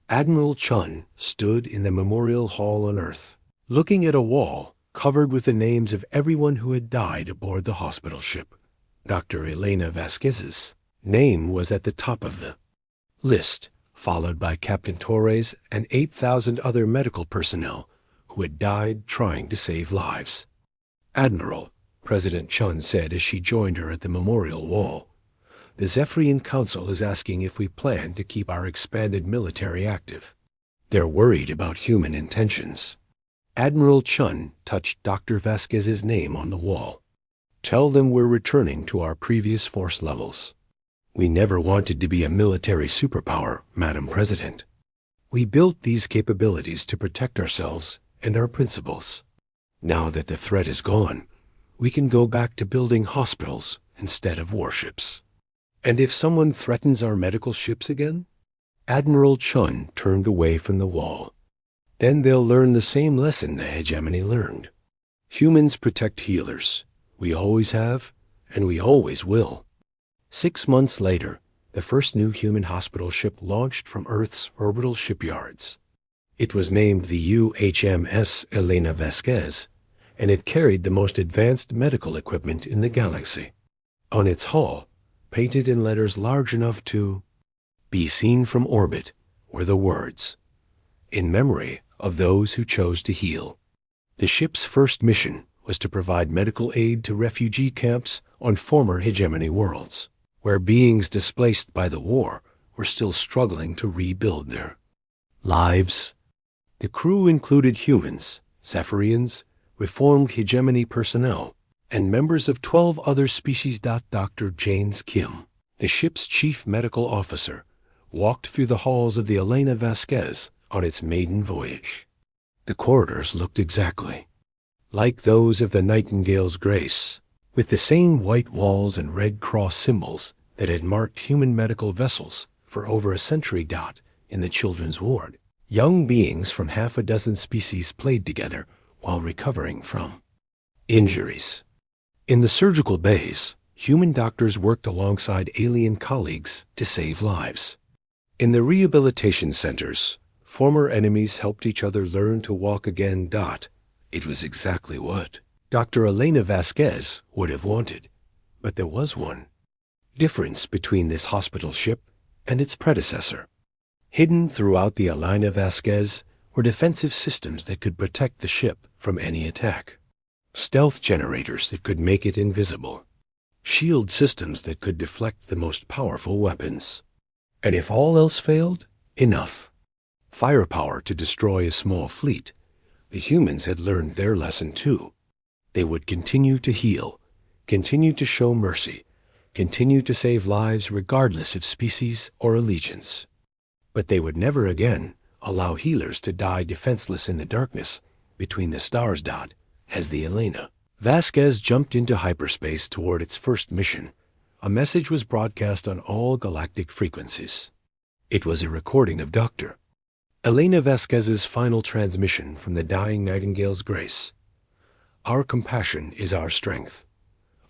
Admiral Chun stood in the memorial hall on Earth, looking at a wall covered with the names of everyone who had died aboard the hospital ship. Dr. Elena Vasquez's name was at the top of the list, followed by Captain Torres and 8,000 other medical personnel who had died trying to save lives. "Admiral," President Chun said as she joined her at the memorial wall, "the Zephyrian Council is asking if we plan to keep our expanded military active. They're worried about human intentions." Admiral Chun touched Dr. Vasquez's name on the wall. "Tell them we're returning to our previous force levels. We never wanted to be a military superpower, Madam President. We built these capabilities to protect ourselves and our principles. Now that the threat is gone, we can go back to building hospitals instead of warships. And if someone threatens our medical ships again?" Admiral Chun turned away from the wall. "Then they'll learn the same lesson the hegemony learned. Humans protect healers. We always have, and we always will." 6 months later, the first new human hospital ship launched from Earth's orbital shipyards. It was named the HMS Elena Vasquez, and it carried the most advanced medical equipment in the galaxy. On its hull, painted in letters large enough to be seen from orbit, were the words, "In memory of those who chose to heal." The ship's first mission was to provide medical aid to refugee camps on former hegemony worlds, where beings displaced by the war were still struggling to rebuild their lives. The crew included humans, Zephyrians, reformed hegemony personnel, and members of 12 other species. Dr. James Kim, the ship's chief medical officer, walked through the halls of the Elena Vasquez on its maiden voyage. The corridors looked exactly like those of the Nightingale's Grace, with the same white walls and Red Cross symbols that had marked human medical vessels for over a century. In the children's ward, young beings from half a dozen species played together while recovering from injuries. In the surgical bays, human doctors worked alongside alien colleagues to save lives. In the rehabilitation centers, former enemies helped each other learn to walk again. It was exactly what Dr. Elena Vasquez would have wanted. But there was one difference between this hospital ship and its predecessor. Hidden throughout the Elena Vasquez were defensive systems that could protect the ship from any attack. Stealth generators that could make it invisible. Shield systems that could deflect the most powerful weapons. And if all else failed, enough firepower to destroy a small fleet. The humans had learned their lesson too. They would continue to heal, continue to show mercy, continue to save lives regardless of species or allegiance. But they would never again allow healers to die defenseless in the darkness between the stars. As the Elena Vasquez jumped into hyperspace toward its first mission, a message was broadcast on all galactic frequencies. It was a recording of Dr. Elena Vasquez's final transmission from the dying Nightingale's grace. Our compassion is our strength.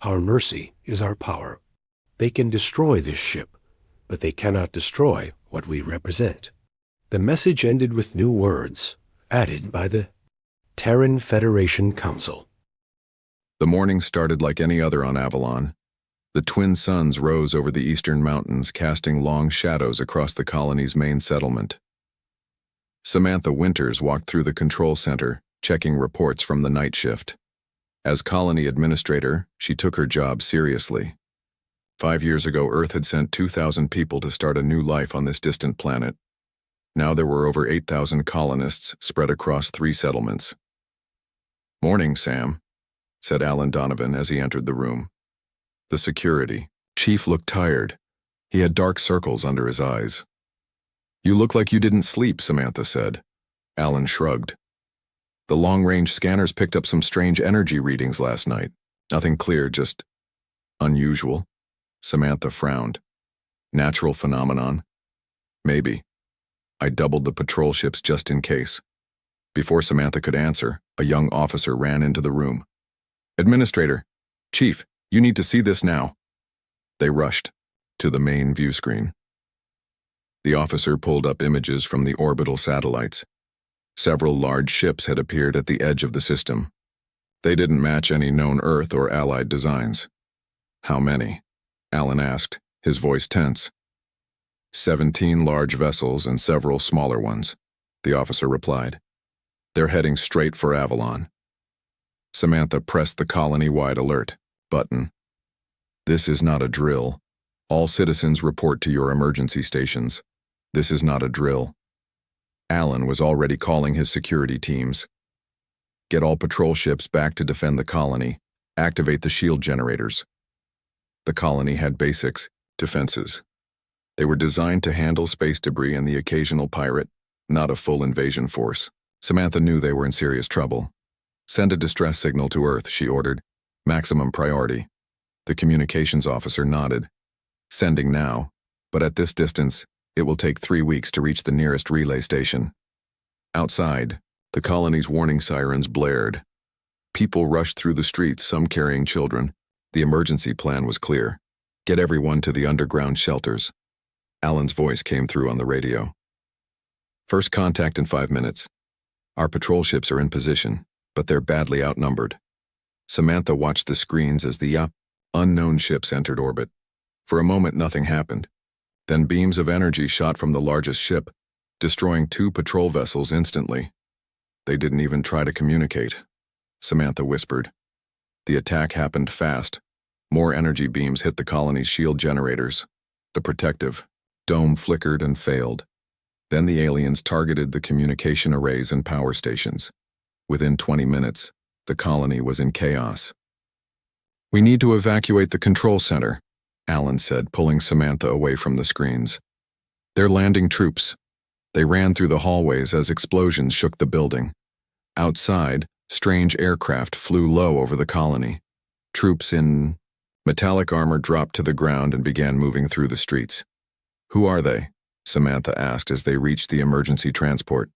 Our mercy is our power. They can destroy this ship, but they cannot destroy what we represent. The message ended with new words, added by the Terran Federation Council. The morning started like any other on Avalon. The twin suns rose over the eastern mountains, casting long shadows across the colony's main settlement. Samantha Winters walked through the control center, checking reports from the night shift. As colony administrator, she took her job seriously. 5 years ago, Earth had sent 2,000 people to start a new life on this distant planet. Now there were over 8,000 colonists spread across 3 settlements. "Morning, Sam," said Alan Donovan as he entered the room. The security chief looked tired. He had dark circles under his eyes. "You look like you didn't sleep," Samantha said. Alan shrugged. "The long-range scanners picked up some strange energy readings last night. Nothing clear, just unusual." Samantha frowned. "Natural phenomenon?" "Maybe. I doubled the patrol ships just in case." Before Samantha could answer, a young officer ran into the room. "Administrator, Chief, you need to see this now." They rushed to the main view screen. The officer pulled up images from the orbital satellites. Several large ships had appeared at the edge of the system. They didn't match any known Earth or Allied designs. "How many?" Alan asked, his voice tense. 17 large vessels and several smaller ones, the officer replied. "They're heading straight for Avalon." Samantha pressed the colony-wide alert button. "This is not a drill. All citizens report to your emergency stations. This is not a drill." Alan was already calling his security teams. "Get all patrol ships back to defend the colony. Activate the shield generators." The colony had basics, defenses. They were designed to handle space debris and the occasional pirate, not a full invasion force. Samantha knew they were in serious trouble. "Send a distress signal to Earth," she ordered. "Maximum priority." The communications officer nodded. "Sending now, but at this distance, it will take 3 weeks to reach the nearest relay station." Outside, the colony's warning sirens blared. People rushed through the streets, some carrying children. The emergency plan was clear. Get everyone to the underground shelters. Alan's voice came through on the radio. "First contact in 5 minutes. Our patrol ships are in position, but they're badly outnumbered." Samantha watched the screens as the unknown ships entered orbit. For a moment, nothing happened. Then beams of energy shot from the largest ship, destroying 2 patrol vessels instantly. "They didn't even try to communicate," Samantha whispered. The attack happened fast. More energy beams hit the colony's shield generators. The protective dome flickered and failed. Then the aliens targeted the communication arrays and power stations. Within 20 minutes, the colony was in chaos. "We need to evacuate the control center," Alan said, pulling Samantha away from the screens. "They're landing troops." They ran through the hallways as explosions shook the building. Outside, strange aircraft flew low over the colony. Troops in metallic armor dropped to the ground and began moving through the streets. "Who are they?" Samantha asked as they reached the emergency transport.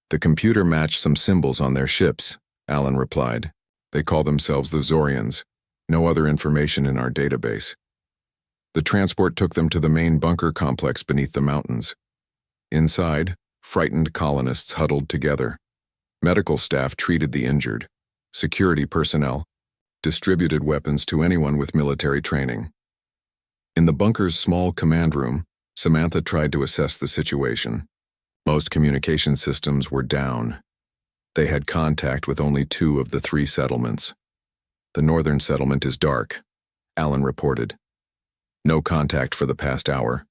"The computer matched some symbols on their ships," Alan replied. "They call themselves the Zorians. No other information in our database." The transport took them to the main bunker complex beneath the mountains. Inside, frightened colonists huddled together. Medical staff treated the injured. Security personnel distributed weapons to anyone with military training. In the bunker's small command room, Samantha tried to assess the situation. Most communication systems were down. They had contact with only 2 of the 3 settlements. The northern settlement is dark, Alan reported. No contact for the past hour.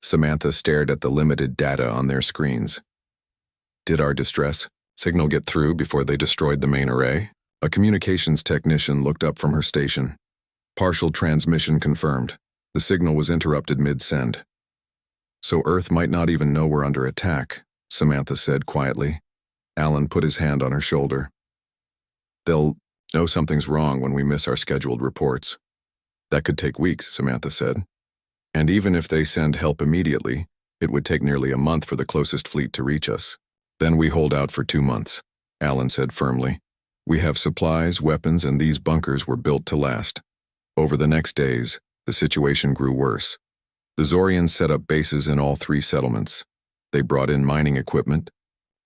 Samantha stared at the limited data on their screens. Did our distress signal get through before they destroyed the main array? A communications technician looked up from her station. Partial transmission confirmed. The signal was interrupted mid-send. So Earth might not even know we're under attack, Samantha said quietly. Alan put his hand on her shoulder. They'll know something's wrong when we miss our scheduled reports. That could take weeks, Samantha said. And even if they send help immediately, it would take nearly a month for the closest fleet to reach us. Then we hold out for 2 months, Alan said firmly. We have supplies, weapons, and these bunkers were built to last. Over the next days, the situation grew worse. The Zorians set up bases in all 3 settlements. They brought in mining equipment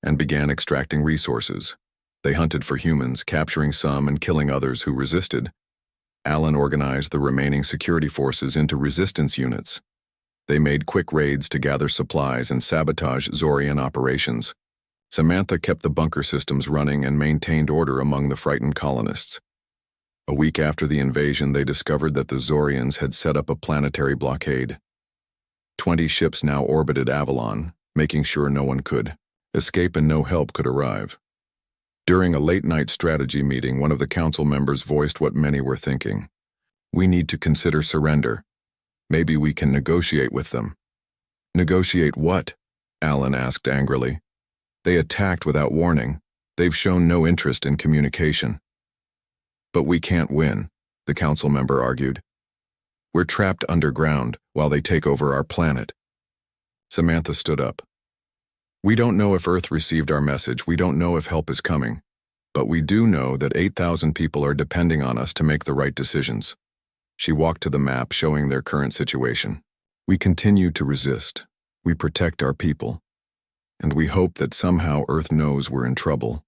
and began extracting resources. They hunted for humans, capturing some and killing others who resisted. Alan organized the remaining security forces into resistance units. They made quick raids to gather supplies and sabotage Zorian operations. Samantha kept the bunker systems running and maintained order among the frightened colonists. A week after the invasion, they discovered that the Zorians had set up a planetary blockade. 20 ships now orbited Avalon, making sure no one could escape and no help could arrive. During a late-night strategy meeting, one of the council members voiced what many were thinking. We need to consider surrender. Maybe we can negotiate with them. Negotiate what? Alan asked angrily. They attacked without warning. They've shown no interest in communication. But we can't win, the council member argued. We're trapped underground while they take over our planet. Samantha stood up. We don't know if Earth received our message. We don't know if help is coming. But we do know that 8,000 people are depending on us to make the right decisions. She walked to the map showing their current situation. We continue to resist. We protect our people. And we hope that somehow Earth knows we're in trouble.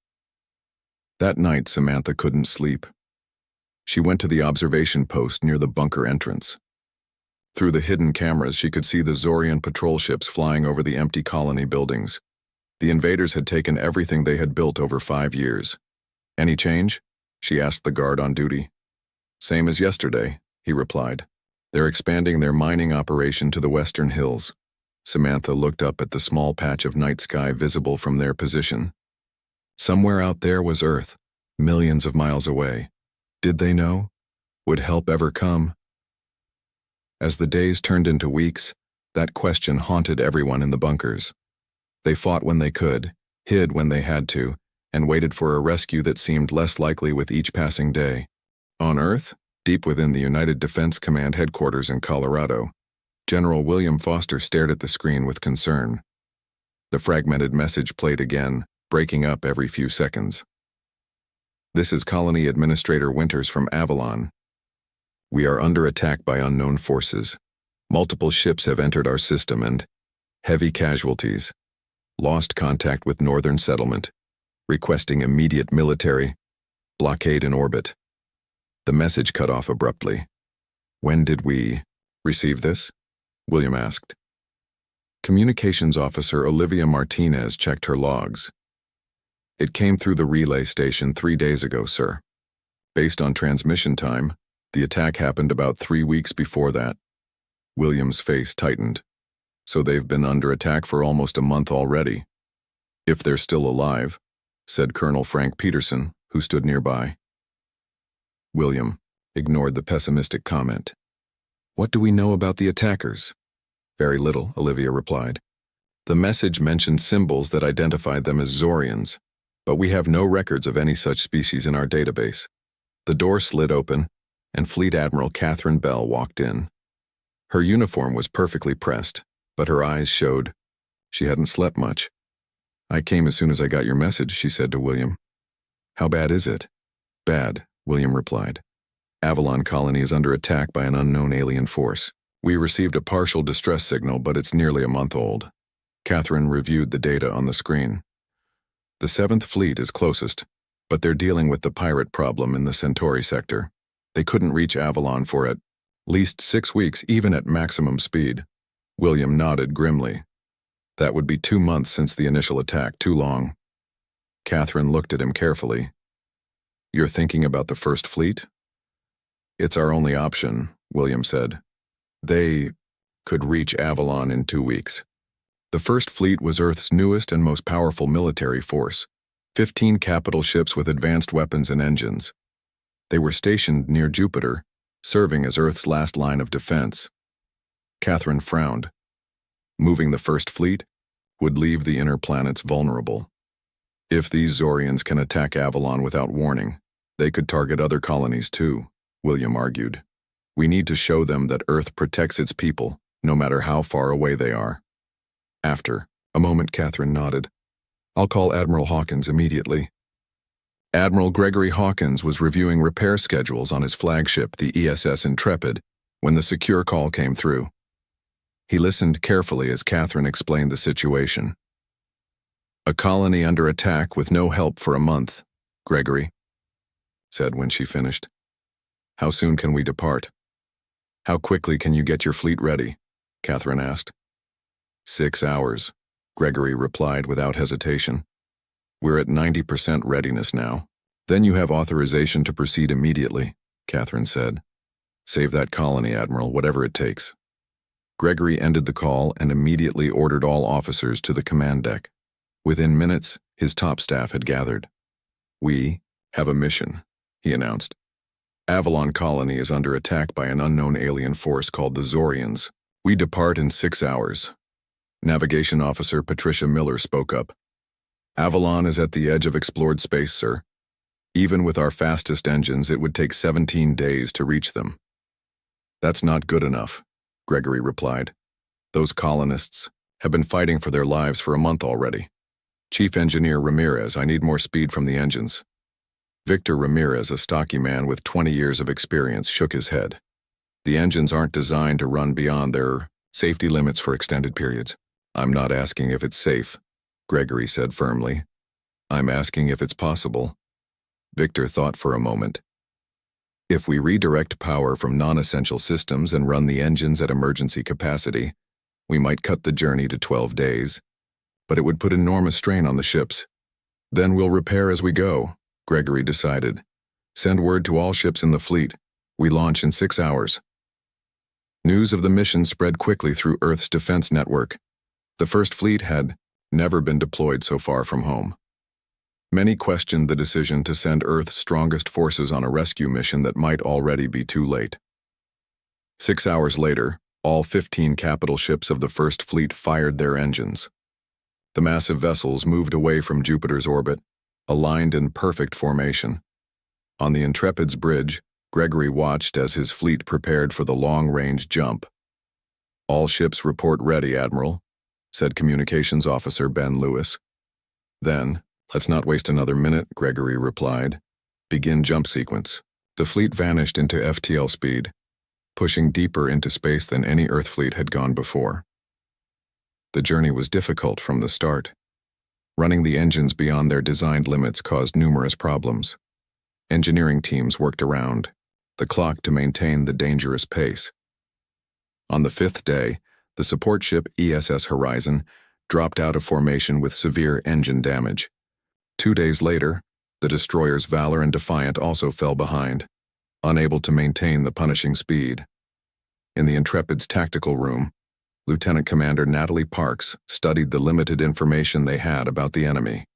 That night, Samantha couldn't sleep. She went to the observation post near the bunker entrance. Through the hidden cameras, she could see the Zorian patrol ships flying over the empty colony buildings. The invaders had taken everything they had built over 5 years. Any change? She asked the guard on duty. Same as yesterday, he replied. They're expanding their mining operation to the western hills. Samantha looked up at the small patch of night sky visible from their position. Somewhere out there was Earth, millions of miles away. Did they know? Would help ever come? As the days turned into weeks, that question haunted everyone in the bunkers. They fought when they could, hid when they had to, and waited for a rescue that seemed less likely with each passing day. On Earth, deep within the United Defense Command headquarters in Colorado, General William Foster stared at the screen with concern. The fragmented message played again, breaking up every few seconds. This is Colony Administrator Winters from Avalon. We are under attack by unknown forces. Multiple ships have entered our system and heavy casualties. Lost contact with Northern Settlement. Requesting immediate military blockade in orbit. The message cut off abruptly. When did we receive this? William asked. Communications Officer Olivia Martinez checked her logs. It came through the relay station 3 days ago, sir. Based on transmission time, the attack happened about 3 weeks before that. William's face tightened. So they've been under attack for almost a month already. If they're still alive, said Colonel Frank Peterson, who stood nearby. William ignored the pessimistic comment. What do we know about the attackers? Very little, Olivia replied. The message mentioned symbols that identified them as Zorians, but we have no records of any such species in our database. The door slid open, and Fleet Admiral Catherine Bell walked in. Her uniform was perfectly pressed, but her eyes showed she hadn't slept much. I came as soon as I got your message, she said to William. How bad is it? Bad, William replied. Avalon Colony is under attack by an unknown alien force. We received a partial distress signal, but it's nearly a month old. Catherine reviewed the data on the screen. The 7th Fleet is closest, but they're dealing with the pirate problem in the Centauri sector. They couldn't reach Avalon for at least 6 weeks, even at maximum speed. William nodded grimly. That would be 2 months since the initial attack, too long. Catherine looked at him carefully. You're thinking about the 1st Fleet? It's our only option, William said. They could reach Avalon in 2 weeks. The 1st Fleet was Earth's newest and most powerful military force, 15 capital ships with advanced weapons and engines. They were stationed near Jupiter, serving as Earth's last line of defense. Catherine frowned. Moving the 1st Fleet would leave the inner planets vulnerable. If these Zorians can attack Avalon without warning, they could target other colonies too, William argued. We need to show them that Earth protects its people, no matter how far away they are. After a moment, Catherine nodded. I'll call Admiral Hawkins immediately. Admiral Gregory Hawkins was reviewing repair schedules on his flagship, the ESS Intrepid, when the secure call came through. He listened carefully as Catherine explained the situation. A colony under attack with no help for a month, Gregory said when she finished. How soon can we depart? How quickly can you get your fleet ready? Catherine asked. 6 hours, Gregory replied without hesitation. We're at 90% readiness now. Then you have authorization to proceed immediately, Catherine said. Save that colony, Admiral, whatever it takes. Gregory ended the call and immediately ordered all officers to the command deck. Within minutes, his top staff had gathered. We have a mission, he announced. Avalon Colony is under attack by an unknown alien force called the Zorians. We depart in 6 hours. Navigation Officer Patricia Miller spoke up. Avalon is at the edge of explored space, sir. Even with our fastest engines, it would take 17 days to reach them. That's not good enough, Gregory replied. Those colonists have been fighting for their lives for a month already. Chief Engineer Ramirez, I need more speed from the engines. Victor Ramirez, a stocky man with 20 years of experience, shook his head. The engines aren't designed to run beyond their safety limits for extended periods. I'm not asking if it's safe, Gregory said firmly. I'm asking if it's possible. Victor thought for a moment. If we redirect power from non-essential systems and run the engines at emergency capacity, we might cut the journey to 12 days, but it would put enormous strain on the ships. Then we'll repair as we go, Gregory decided. Send word to all ships in the fleet. We launch in 6 hours. News of the mission spread quickly through Earth's defense network. The 1st Fleet had never been deployed so far from home. Many questioned the decision to send Earth's strongest forces on a rescue mission that might already be too late. 6 hours later, all 15 capital ships of the 1st Fleet fired their engines. The massive vessels moved away from Jupiter's orbit, aligned in perfect formation. On the Intrepid's bridge, Gregory watched as his fleet prepared for the long-range jump. All ships report ready, Admiral, said Communications Officer Ben Lewis. Then, let's not waste another minute, Gregory replied. Begin jump sequence. The fleet vanished into FTL speed, pushing deeper into space than any Earth fleet had gone before. The journey was difficult from the start. Running the engines beyond their designed limits caused numerous problems. Engineering teams worked around the clock to maintain the dangerous pace. On the 5th day, the support ship ESS Horizon dropped out of formation with severe engine damage. 2 days later, the destroyers Valor and Defiant also fell behind, unable to maintain the punishing speed. In the Intrepid's tactical room, Lieutenant Commander Natalie Parks studied the limited information they had about the enemy.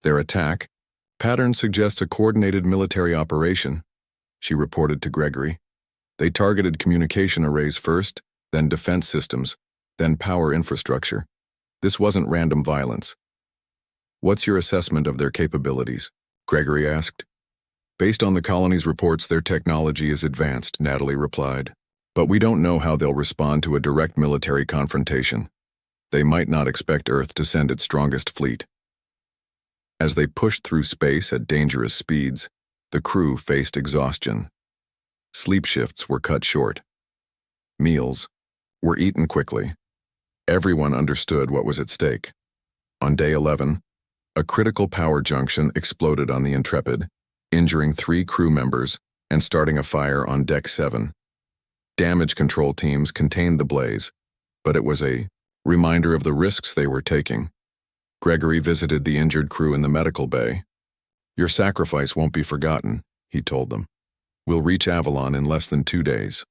Their attack pattern suggests a coordinated military operation, she reported to Gregory. They targeted communication arrays first, then defense systems, then power infrastructure. This wasn't random violence. What's your assessment of their capabilities? Gregory asked. Based on the colony's reports, their technology is advanced, Natalie replied. But we don't know how they'll respond to a direct military confrontation. They might not expect Earth to send its strongest fleet. As they pushed through space at dangerous speeds, the crew faced exhaustion. Sleep shifts were cut short. meals, were eaten quickly. Everyone understood what was at stake. On day 11, a critical power junction exploded on the Intrepid, injuring 3 crew members and starting a fire on Deck 7. Damage control teams contained the blaze, but it was a reminder of the risks they were taking. Gregory visited the injured crew in the medical bay. "Your sacrifice won't be forgotten," he told them. "We'll reach Avalon in less than 2 days."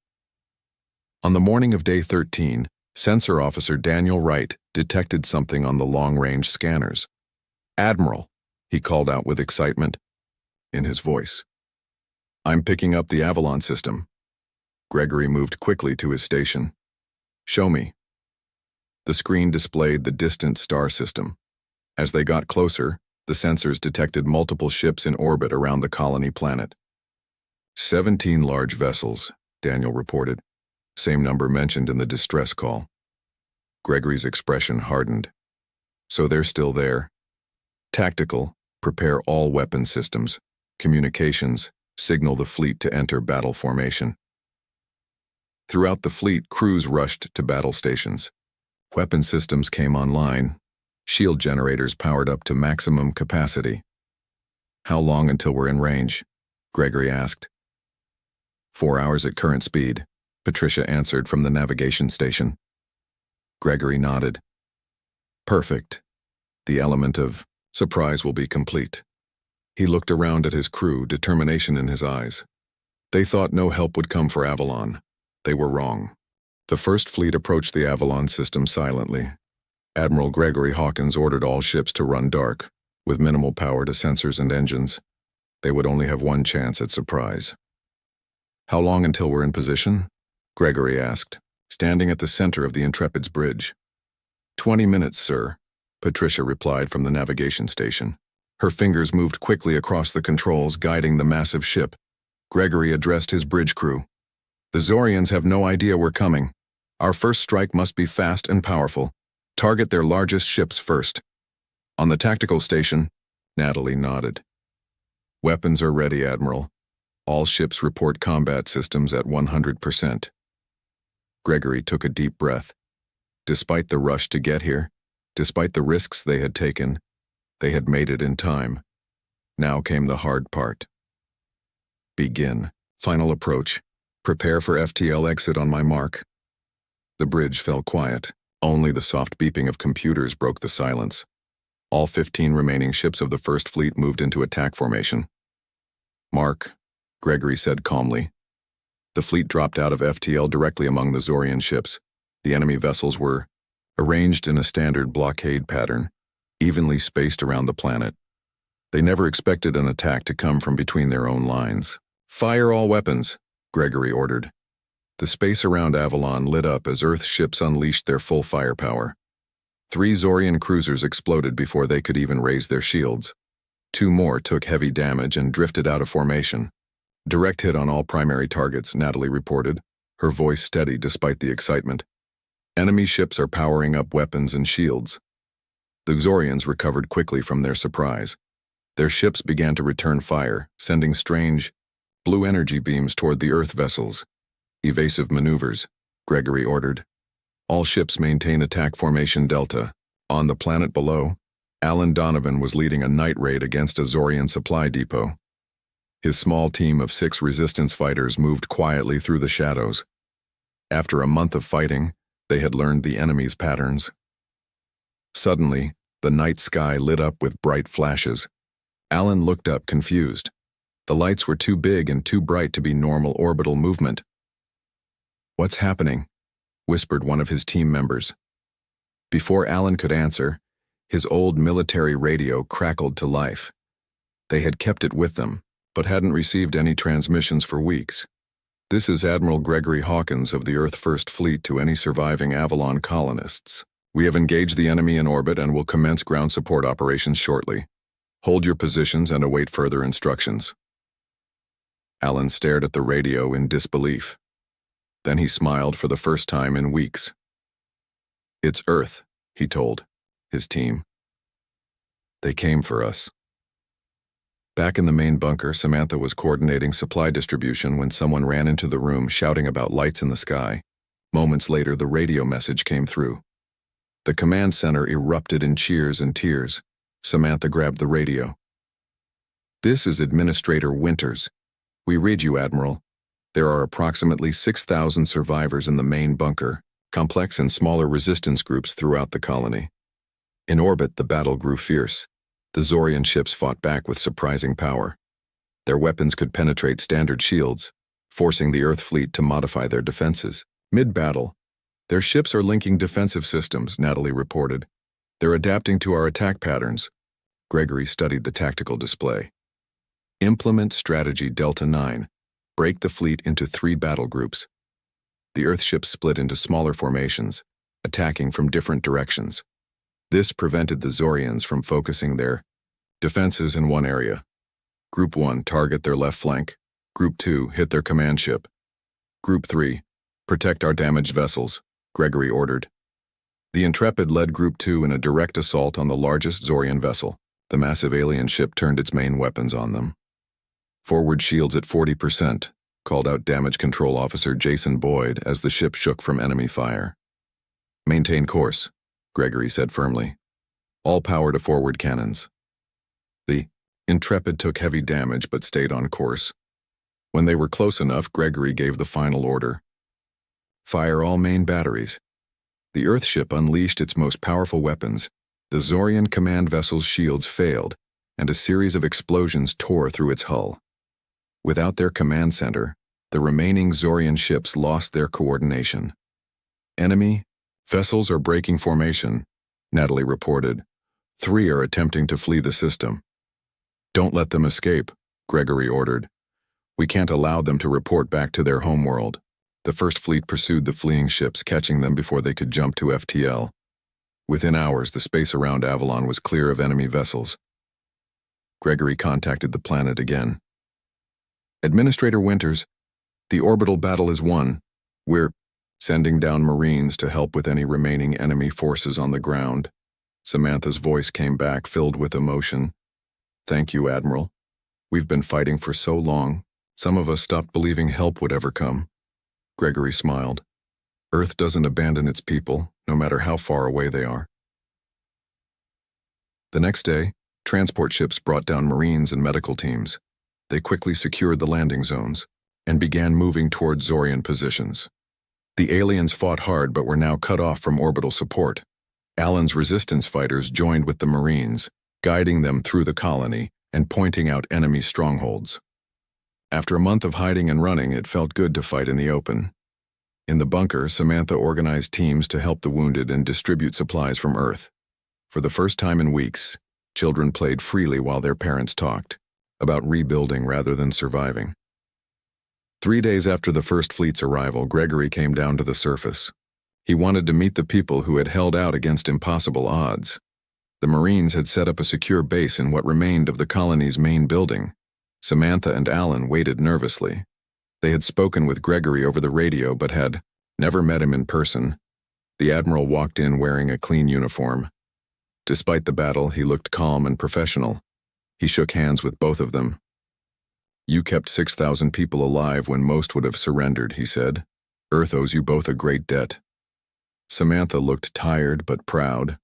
On the morning of day 13, Sensor Officer Daniel Wright detected something on the long-range scanners. "Admiral," he called out with excitement in his voice. "I'm picking up the Avalon system." Gregory moved quickly to his station. "Show me." The screen displayed the distant star system. As they got closer, the sensors detected multiple ships in orbit around the colony planet. 17 large vessels, Daniel reported. Same number mentioned in the distress call. Gregory's expression hardened. "So they're still there. Tactical, prepare all weapon systems. Communications, signal the fleet to enter battle formation." Throughout the fleet, crews rushed to battle stations. Weapon systems came online. Shield generators powered up to maximum capacity. "How long until we're in range?" Gregory asked. 4 hours at current speed, Patricia answered from the navigation station. Gregory nodded. "Perfect. The element of surprise will be complete." He looked around at his crew, determination in his eyes. They thought no help would come for Avalon. They were wrong. The First Fleet approached the Avalon system silently. Admiral Gregory Hawkins ordered all ships to run dark, with minimal power to sensors and engines. They would only have one chance at surprise. "How long until we're in position?" Gregory asked, standing at the center of the Intrepid's bridge. 20 minutes, sir," Patricia replied from the navigation station. Her fingers moved quickly across the controls, guiding the massive ship. Gregory addressed his bridge crew. "The Zorians have no idea we're coming. Our first strike must be fast and powerful. Target their largest ships first." "On the tactical station," Natalie nodded. "Weapons are ready, Admiral. All ships report combat systems at 100%. Gregory took a deep breath. Despite the rush to get here, despite the risks they had taken, they had made it in time. Now came the hard part. "Begin. Final approach. Prepare for FTL exit on my mark." The bridge fell quiet. Only the soft beeping of computers broke the silence. All 15 remaining ships of the First Fleet moved into attack formation. "Mark," Gregory said calmly. The fleet dropped out of FTL directly among the Zorian ships. The enemy vessels were arranged in a standard blockade pattern, evenly spaced around the planet. They never expected an attack to come from between their own lines. "Fire all weapons," Gregory ordered. The space around Avalon lit up as Earth ships unleashed their full firepower. 3 Zorian cruisers exploded before they could even raise their shields. 2 more took heavy damage and drifted out of formation. "Direct hit on all primary targets," Natalie reported, her voice steady despite the excitement. "Enemy ships are powering up weapons and shields." The Zorians recovered quickly from their surprise. Their ships began to return fire, sending strange, blue energy beams toward the Earth vessels. "Evasive maneuvers," Gregory ordered. "All ships maintain attack formation Delta." On the planet below, Alan Donovan was leading a night raid against a Zorian supply depot. His small team of 6 resistance fighters moved quietly through the shadows. After a month of fighting, they had learned the enemy's patterns. Suddenly, the night sky lit up with bright flashes. Alan looked up, confused. The lights were too big and too bright to be normal orbital movement. "What's happening?" whispered one of his team members. Before Alan could answer, his old military radio crackled to life. They had kept it with them, but hadn't received any transmissions for weeks. "This is Admiral Gregory Hawkins of the Earth First Fleet to any surviving Avalon colonists. We have engaged the enemy in orbit and will commence ground support operations shortly. Hold your positions and await further instructions." Alan stared at the radio in disbelief. Then he smiled for the first time in weeks. "It's Earth," he told his team. "They came for us." Back in the main bunker, Samantha was coordinating supply distribution when someone ran into the room shouting about lights in the sky. Moments later, the radio message came through. The command center erupted in cheers and tears. Samantha grabbed the radio. "This is Administrator Winters. We read you, Admiral. There are approximately 6,000 survivors in the main bunker, complex and smaller resistance groups throughout the colony. In orbit, the battle grew fierce. The Zorian ships fought back with surprising power. Their weapons could penetrate standard shields, forcing the Earth fleet to modify their defenses. Mid-battle, their ships are linking defensive systems," Natalie reported. "They're adapting to our attack patterns." Gregory studied the tactical display. "Implement strategy Delta 9. Break the fleet into 3 battle groups." The Earth ships split into smaller formations, attacking from different directions. This prevented the Zorians from focusing their defenses in one area. Group 1, target their left flank. Group 2, hit their command ship. Group 3, protect our damaged vessels, Gregory ordered. The Intrepid led Group 2 in a direct assault on the largest Zorian vessel. The massive alien ship turned its main weapons on them. "Forward shields at 40%, called out Damage Control Officer Jason Boyd as the ship shook from enemy fire. "Maintain course," Gregory said firmly. "All power to forward cannons." The Intrepid took heavy damage but stayed on course. When they were close enough, Gregory gave the final order. "Fire all main batteries." The Earthship unleashed its most powerful weapons. The Zorian command vessel's shields failed, and a series of explosions tore through its hull. Without their command center, the remaining Zorian ships lost their coordination. "Enemy vessels are breaking formation," Natalie reported. 3 are attempting to flee the system. "Don't let them escape," Gregory ordered. "We can't allow them to report back to their homeworld." The First Fleet pursued the fleeing ships, catching them before they could jump to FTL. Within hours, the space around Avalon was clear of enemy vessels. Gregory contacted the planet again. "Administrator Winters, the orbital battle is won. We're sending down Marines to help with any remaining enemy forces on the ground." Samantha's voice came back, filled with emotion. "Thank you, Admiral. We've been fighting for so long. Some of us stopped believing help would ever come." Gregory smiled. "Earth doesn't abandon its people, no matter how far away they are." The next day, transport ships brought down Marines and medical teams. They quickly secured the landing zones and began moving toward Zorian positions. The aliens fought hard but were now cut off from orbital support. Alan's resistance fighters joined with the Marines, guiding them through the colony and pointing out enemy strongholds. After a month of hiding and running, it felt good to fight in the open. In the bunker, Samantha organized teams to help the wounded and distribute supplies from Earth. For the first time in weeks, children played freely while their parents talked about rebuilding rather than surviving. 3 days after the First Fleet's arrival, Gregory came down to the surface. He wanted to meet the people who had held out against impossible odds. The Marines had set up a secure base in what remained of the colony's main building. Samantha and Alan waited nervously. They had spoken with Gregory over the radio but had never met him in person. The Admiral walked in wearing a clean uniform. Despite the battle, he looked calm and professional. He shook hands with both of them. "You kept 6,000 people alive when most would have surrendered," he said. "Earth owes you both a great debt." Samantha looked tired but proud.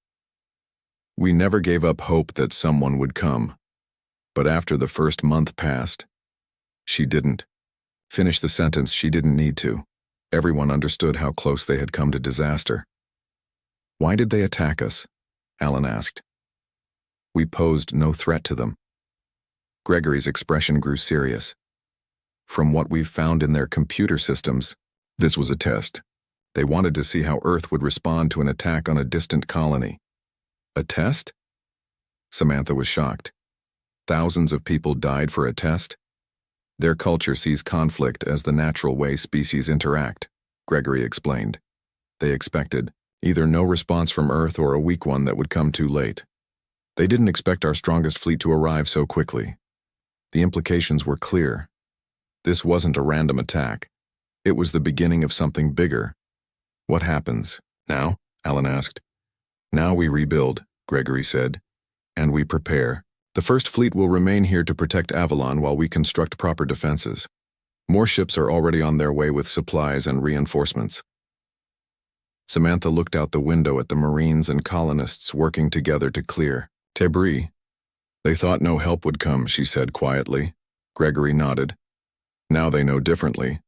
"We never gave up hope that someone would come. But after the first month passed, she didn't finish the sentence. She didn't need to. Everyone understood how close they had come to disaster." "Why did they attack us?" Alan asked. "We posed no threat to them." Gregory's expression grew serious. "From what we've found in their computer systems, this was a test. They wanted to see how Earth would respond to an attack on a distant colony." "A test?" Samantha was shocked. Thousands of people died for a test? "Their culture sees conflict as the natural way species interact," Gregory explained. "They expected either no response from Earth or a weak one that would come too late. They didn't expect our strongest fleet to arrive so quickly. The implications were clear. This wasn't a random attack. It was the beginning of something bigger." "What happens now?" Alan asked. "Now we rebuild," Gregory said, "and we prepare. The First Fleet will remain here to protect Avalon while we construct proper defenses. More ships are already on their way with supplies and reinforcements. Samantha looked out the window at the Marines and colonists working together to clear debris. They thought no help would come, she said quietly. Gregory nodded. Now they know differently.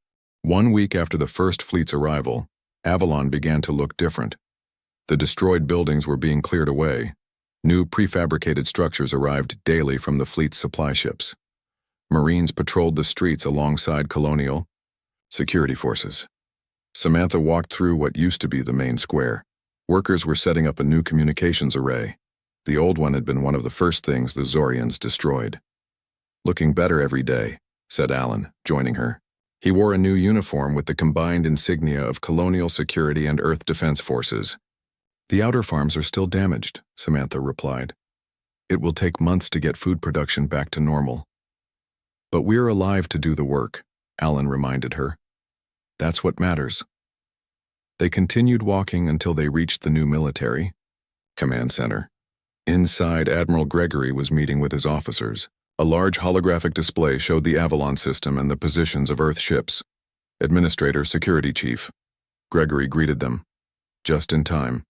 1 week after the first fleet's arrival, Avalon began to look different. The destroyed buildings were being cleared away. New prefabricated structures arrived daily from the fleet's supply ships. Marines patrolled the streets alongside colonial security forces. Samantha walked through what used to be the main square. Workers were setting up a new communications array. The old one had been one of the first things the Zorians destroyed. Looking better every day, said Alan, joining her. He wore a new uniform with the combined insignia of Colonial Security and Earth Defense Forces. The outer farms are still damaged, Samantha replied. It will take months to get food production back to normal. But we're alive to do the work, Alan reminded her. That's what matters. They continued walking until they reached the new military command center. Inside, Admiral Gregory was meeting with his officers. A large holographic display showed the Avalon system and the positions of Earth ships. Administrator, Security Chief. Gregory greeted them. Just in time.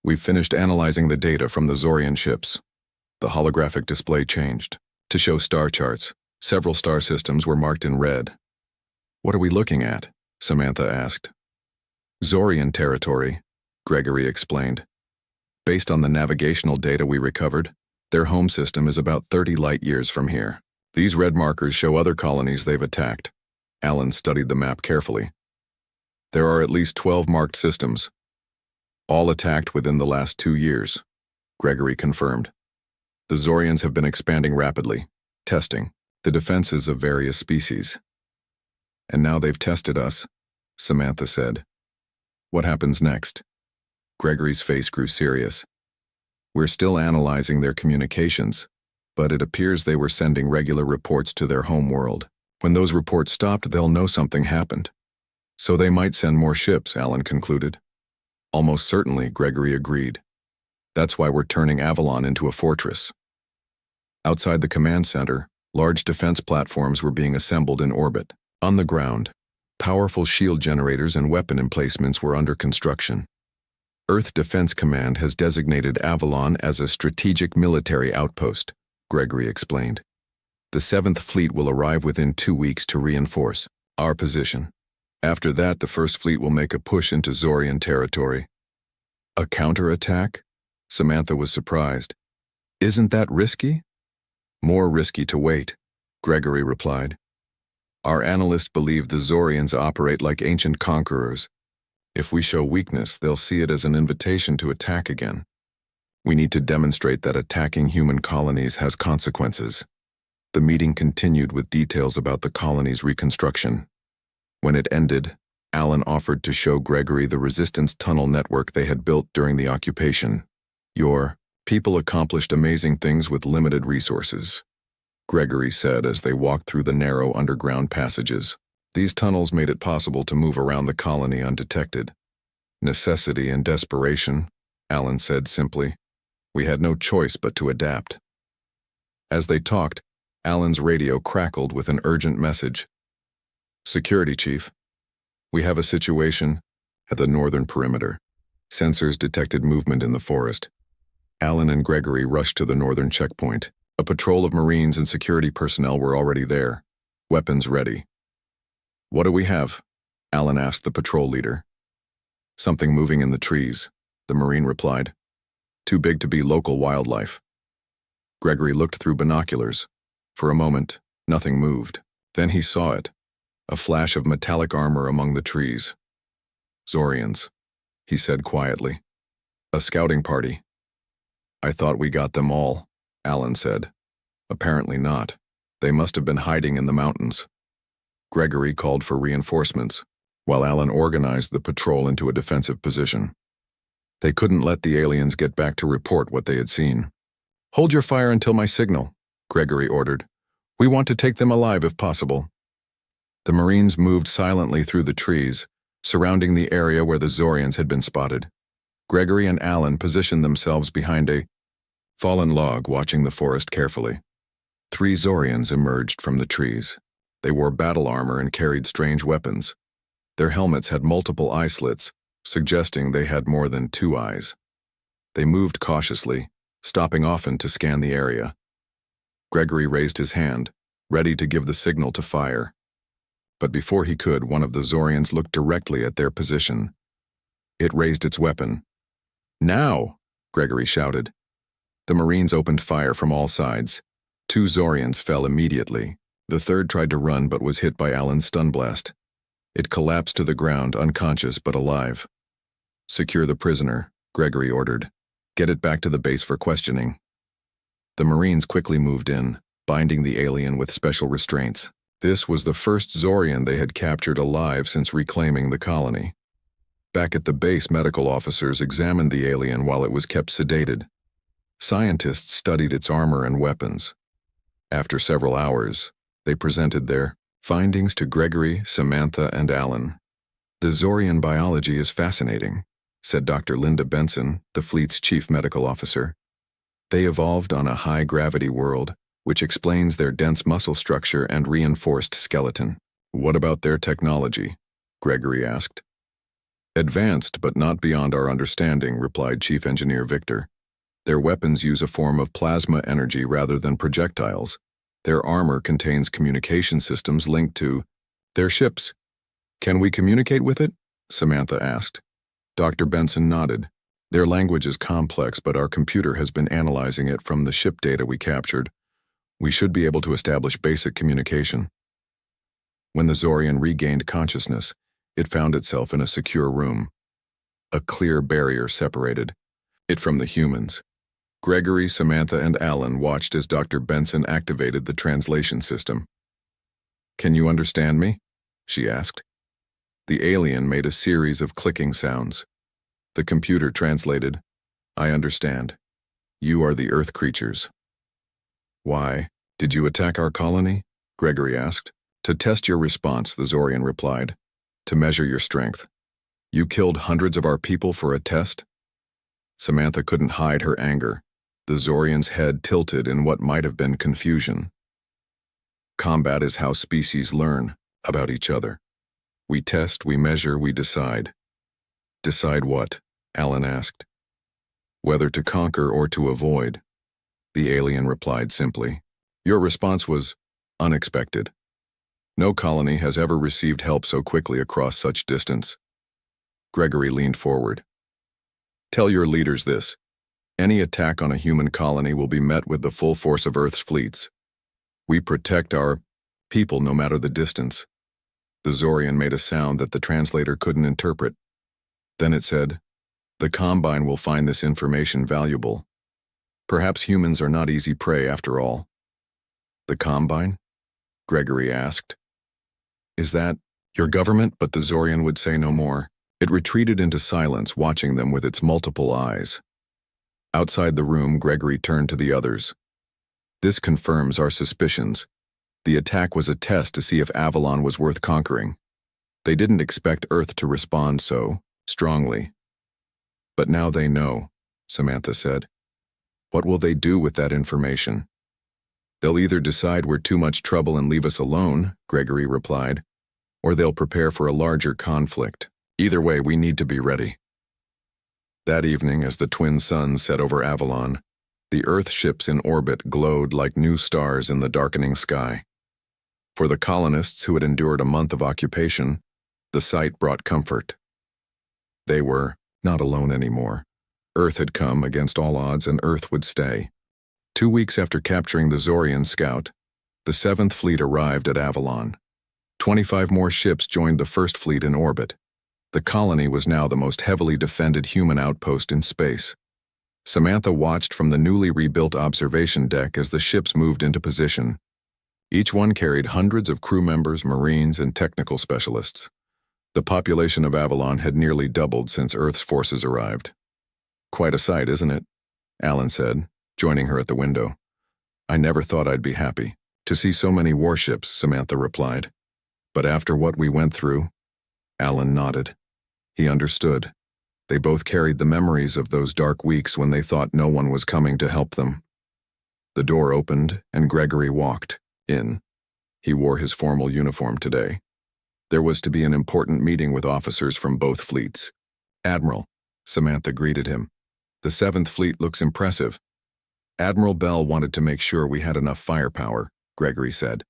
We've finished analyzing the data from the Zorian ships. The holographic display changed to show star charts. Several star systems were marked in red. What are we looking at? Samantha asked. Zorian territory, Gregory explained. Based on the navigational data we recovered, their home system is about 30 light-years from here. These red markers show other colonies they've attacked. Alan studied the map carefully. There are at least 12 marked systems. All attacked within the last 2 years, Gregory confirmed. The Zorians have been expanding rapidly, testing the defenses of various species. And now they've tested us, Samantha said. What happens next? Gregory's face grew serious. We're still analyzing their communications, but it appears they were sending regular reports to their home world. When those reports stopped, they'll know something happened. So they might send more ships, Alan concluded. Almost certainly, Gregory agreed. That's why we're turning Avalon into a fortress. Outside the command center, large defense platforms were being assembled in orbit. On the ground, powerful shield generators and weapon emplacements were under construction. Earth Defense Command has designated Avalon as a strategic military outpost, Gregory explained. The 7th Fleet will arrive within 2 weeks to reinforce our position. After that, the 1st Fleet will make a push into Zorian territory. A counterattack? Samantha was surprised. Isn't that risky? More risky to wait, Gregory replied. Our analysts believe the Zorians operate like ancient conquerors. If we show weakness, they'll see it as an invitation to attack again. We need to demonstrate that attacking human colonies has consequences. The meeting continued with details about the colony's reconstruction. When it ended, Alan offered to show Gregory the resistance tunnel network they had built during the occupation. Your people accomplished amazing things with limited resources, Gregory said as they walked through the narrow underground passages. These tunnels made it possible to move around the colony undetected. Necessity and desperation, Alan said simply. We had no choice but to adapt. As they talked, Alan's radio crackled with an urgent message. Security Chief, we have a situation at the northern perimeter. Sensors detected movement in the forest. Alan and Gregory rushed to the northern checkpoint. A patrol of Marines and security personnel were already there, weapons ready. What do we have? Alan asked the patrol leader. Something moving in the trees, the Marine replied. Too big to be local wildlife. Gregory looked through binoculars. For a moment, nothing moved. Then he saw it, a flash of metallic armor among the trees. Zorians, he said quietly. A scouting party. I thought we got them all, Alan said. Apparently not. They must have been hiding in the mountains. Gregory called for reinforcements, while Alan organized the patrol into a defensive position. They couldn't let the aliens get back to report what they had seen. Hold your fire until my signal, Gregory ordered. We want to take them alive if possible. The Marines moved silently through the trees, surrounding the area where the Zorians had been spotted. Gregory and Alan positioned themselves behind a fallen log, watching the forest carefully. 3 Zorians emerged from the trees. They wore battle armor and carried strange weapons. Their helmets had multiple eye slits, suggesting they had more than two eyes. They moved cautiously, stopping often to scan the area. Gregory raised his hand, ready to give the signal to fire. But before he could, one of the Zorians looked directly at their position. It raised its weapon. "Now!" Gregory shouted. The Marines opened fire from all sides. Two Zorians fell immediately. The third tried to run but was hit by Alan's stun blast. It collapsed to the ground, unconscious but alive. "Secure the prisoner," Gregory ordered. "Get it back to the base for questioning." The Marines quickly moved in, binding the alien with special restraints. This was the first Zorian they had captured alive since reclaiming the colony. Back at the base, medical officers examined the alien while it was kept sedated. Scientists studied its armor and weapons. After several hours, they presented their findings to Gregory, Samantha, and Alan. "The Zorian biology is fascinating," said Dr. Linda Benson, the fleet's chief medical officer. "They evolved on a high-gravity world, which explains their dense muscle structure and reinforced skeleton." "What about their technology?" Gregory asked. "Advanced, but not beyond our understanding," replied Chief Engineer Victor. "Their weapons use a form of plasma energy rather than projectiles. Their armor contains communication systems linked to their ships." "Can we communicate with it?" Samantha asked. Dr. Benson nodded. "Their language is complex, but our computer has been analyzing it from the ship data we captured. We should be able to establish basic communication." When the Zorian regained consciousness, it found itself in a secure room. A clear barrier separated it from the humans. Gregory, Samantha, and Alan watched as Dr. Benson activated the translation system. "Can you understand me?" she asked. The alien made a series of clicking sounds. The computer translated, "I understand. You are the Earth creatures." "Why did you attack our colony?" Gregory asked. "To test your response," the Zorian replied. "To measure your strength. You killed hundreds of our people for a test?" Samantha couldn't hide her anger. The Zorian's head tilted in what might have been confusion. "Combat is how species learn about each other. We test, we measure, we decide." "Decide what?" Alan asked. "Whether to conquer or to avoid." The alien replied simply. "Your response was unexpected. No colony has ever received help so quickly across such distance." Gregory leaned forward. "Tell your leaders this. Any attack on a human colony will be met with the full force of Earth's fleets. We protect our people no matter the distance." The Zorian made a sound that the translator couldn't interpret. Then it said, "The Combine will find this information valuable. Perhaps humans are not easy prey after all." "The Combine?" Gregory asked. "Is that your government?" But the Zorian would say no more. It retreated into silence, watching them with its multiple eyes. Outside the room, Gregory turned to the others. "This confirms our suspicions. The attack was a test to see if Avalon was worth conquering. They didn't expect Earth to respond so strongly. But now they know," Samantha said. "What will they do with that information?" "They'll either decide we're too much trouble and leave us alone," Gregory replied, "or they'll prepare for a larger conflict. Either way, we need to be ready." That evening, as the twin suns set over Avalon, the Earth ships in orbit glowed like new stars in the darkening sky. For the colonists who had endured a month of occupation, the sight brought comfort. They were not alone anymore. Earth had come against all odds, and Earth would stay. 2 weeks after capturing the Zorian scout, the 7th Fleet arrived at Avalon. 25 more ships joined the 1st Fleet in orbit. The colony was now the most heavily defended human outpost in space. Samantha watched from the newly rebuilt observation deck as the ships moved into position. Each one carried hundreds of crew members, Marines, and technical specialists. The population of Avalon had nearly doubled since Earth's forces arrived. "Quite a sight, isn't it?" Alan said, joining her at the window. "I never thought I'd be happy to see so many warships," Samantha replied. "But after what we went through," Alan nodded. He understood. They both carried the memories of those dark weeks when they thought no one was coming to help them. The door opened, and Gregory walked in. He wore his formal uniform today. There was to be an important meeting with officers from both fleets. "Admiral," Samantha greeted him. "The 7th Fleet looks impressive." "Admiral Bell wanted to make sure we had enough firepower," Gregory said.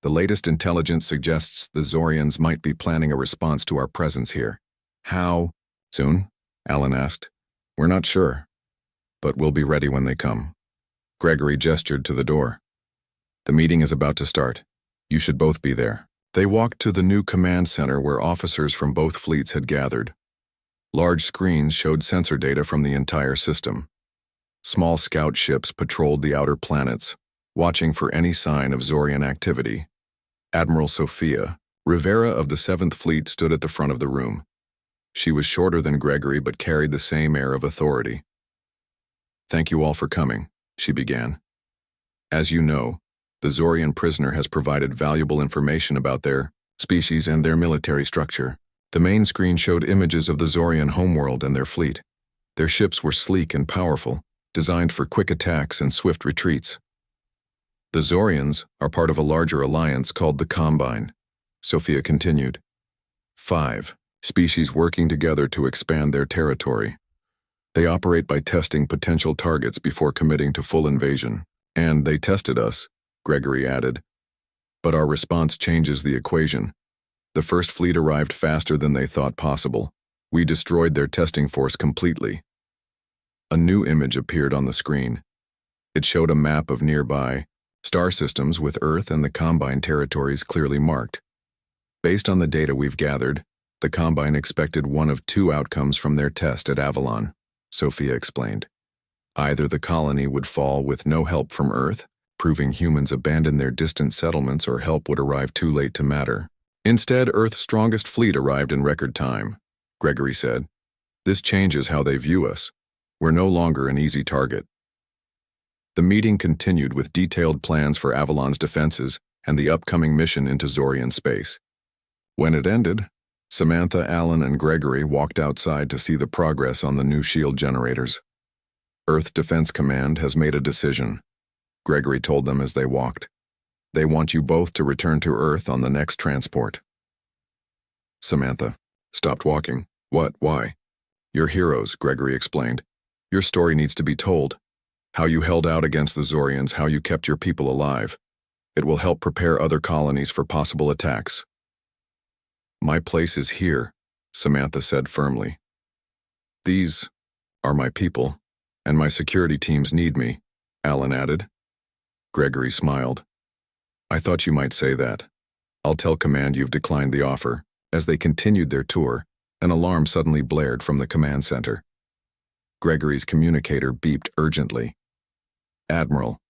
"The latest intelligence suggests the Zorians might be planning a response to our presence here." "How soon?" Alan asked. "We're not sure, but we'll be ready when they come." Gregory gestured to the door. "The meeting is about to start. You should both be there." They walked to the new command center where officers from both fleets had gathered. Large screens showed sensor data from the entire system. Small scout ships patrolled the outer planets, watching for any sign of Zorian activity. Admiral Sophia Rivera of the 7th Fleet stood at the front of the room. She was shorter than Gregory but carried the same air of authority. "Thank you all for coming," she began. "As you know, the Zorian prisoner has provided valuable information about their species and their military structure." The main screen showed images of the Zorian homeworld and their fleet. Their ships were sleek and powerful, designed for quick attacks and swift retreats. "The Zorians are part of a larger alliance called the Combine," Sophia continued. 5 species working together to expand their territory. They operate by testing potential targets before committing to full invasion. "And they tested us," Gregory added. "But our response changes the equation. The 1st Fleet arrived faster than they thought possible. We destroyed their testing force completely." A new image appeared on the screen. It showed a map of nearby star systems with Earth and the Combine territories clearly marked. "Based on the data we've gathered, the Combine expected one of 2 outcomes from their test at Avalon," Sophia explained. "Either the colony would fall with no help from Earth, proving humans abandoned their distant settlements, or help would arrive too late to matter. Instead, Earth's strongest fleet arrived in record time," Gregory said. "This changes how they view us. We're no longer an easy target." The meeting continued with detailed plans for Avalon's defenses and the upcoming mission into Zorian space. When it ended, Samantha, Alan, and Gregory walked outside to see the progress on the new shield generators. "Earth Defense Command has made a decision," Gregory told them as they walked. "They want you both to return to Earth on the next transport." Samantha stopped walking. "What? Why?" "You're heroes," Gregory explained. "Your story needs to be told. How you held out against the Zorians, how you kept your people alive. It will help prepare other colonies for possible attacks." "My place is here," Samantha said firmly. "These are my people, and my security teams need me," Alan added. Gregory smiled. "I thought you might say that. I'll tell Command you've declined the offer." As they continued their tour, an alarm suddenly blared from the command center. Gregory's communicator beeped urgently. "Admiral,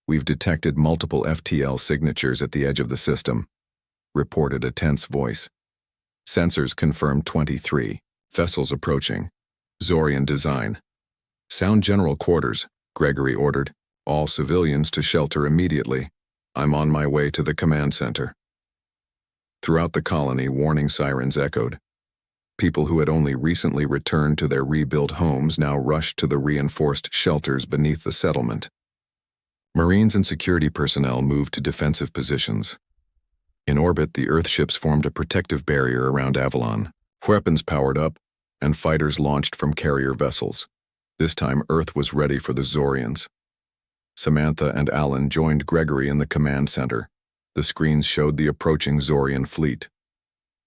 we've detected multiple FTL signatures at the edge of the system," reported a tense voice. "Sensors confirmed 23 vessels approaching. Zorian design. Sound general quarters," Gregory ordered. "All civilians to shelter immediately. I'm on my way to the command center." Throughout the colony, warning sirens echoed. People who had only recently returned to their rebuilt homes now rushed to the reinforced shelters beneath the settlement. Marines and security personnel moved to defensive positions. In orbit, the Earthships formed a protective barrier around Avalon. Weapons powered up, and fighters launched from carrier vessels. This time, Earth was ready for the Zorians. Samantha and Alan joined Gregory in the command center. The screens showed the approaching Zorian fleet.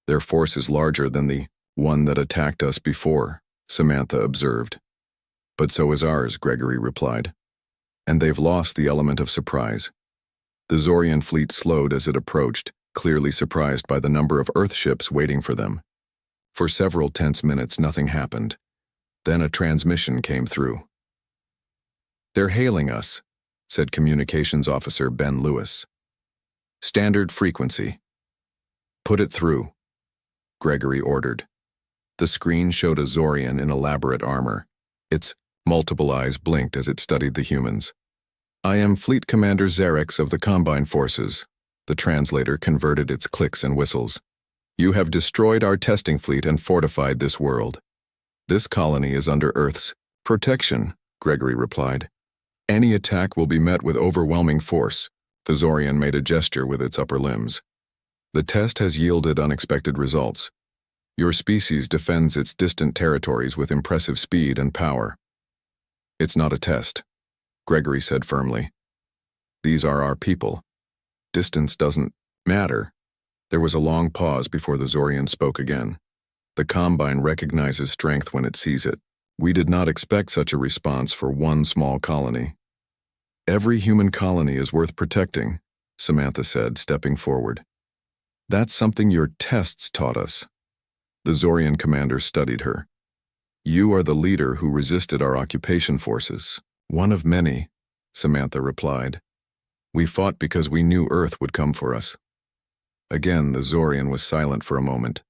"Their force is larger than the one that attacked us before," Samantha observed. "But so is ours," Gregory replied. "And they've lost the element of surprise." The Zorian fleet slowed as it approached, clearly surprised by the number of Earthships waiting for them. For several tense minutes, nothing happened. Then a transmission came through. "They're hailing us," said Communications Officer Ben Lewis. "Standard frequency." "Put it through," Gregory ordered. The screen showed a Zorian in elaborate armor. Its multiple eyes blinked as it studied the humans. "I am Fleet Commander Zarex of the Combine Forces." The translator converted its clicks and whistles. "You have destroyed our testing fleet and fortified this world. This colony is under Earth's protection," Gregory replied. "Any attack will be met with overwhelming force." The Zorian made a gesture with its upper limbs. "The test has yielded unexpected results. Your species defends its distant territories with impressive speed and power. It's not a test, Gregory said firmly. These are our people. Distance doesn't matter. There was a long pause before the Zorian spoke again. The Combine recognizes strength when it sees it. We did not expect such a response for one small colony. Every human colony is worth protecting, Samantha said, stepping forward. That's something your tests taught us. The Zorian commander studied her. You are the leader who resisted our occupation forces. One of many, Samantha replied. We fought because we knew Earth would come for us. Again, the Zorian was silent for a moment.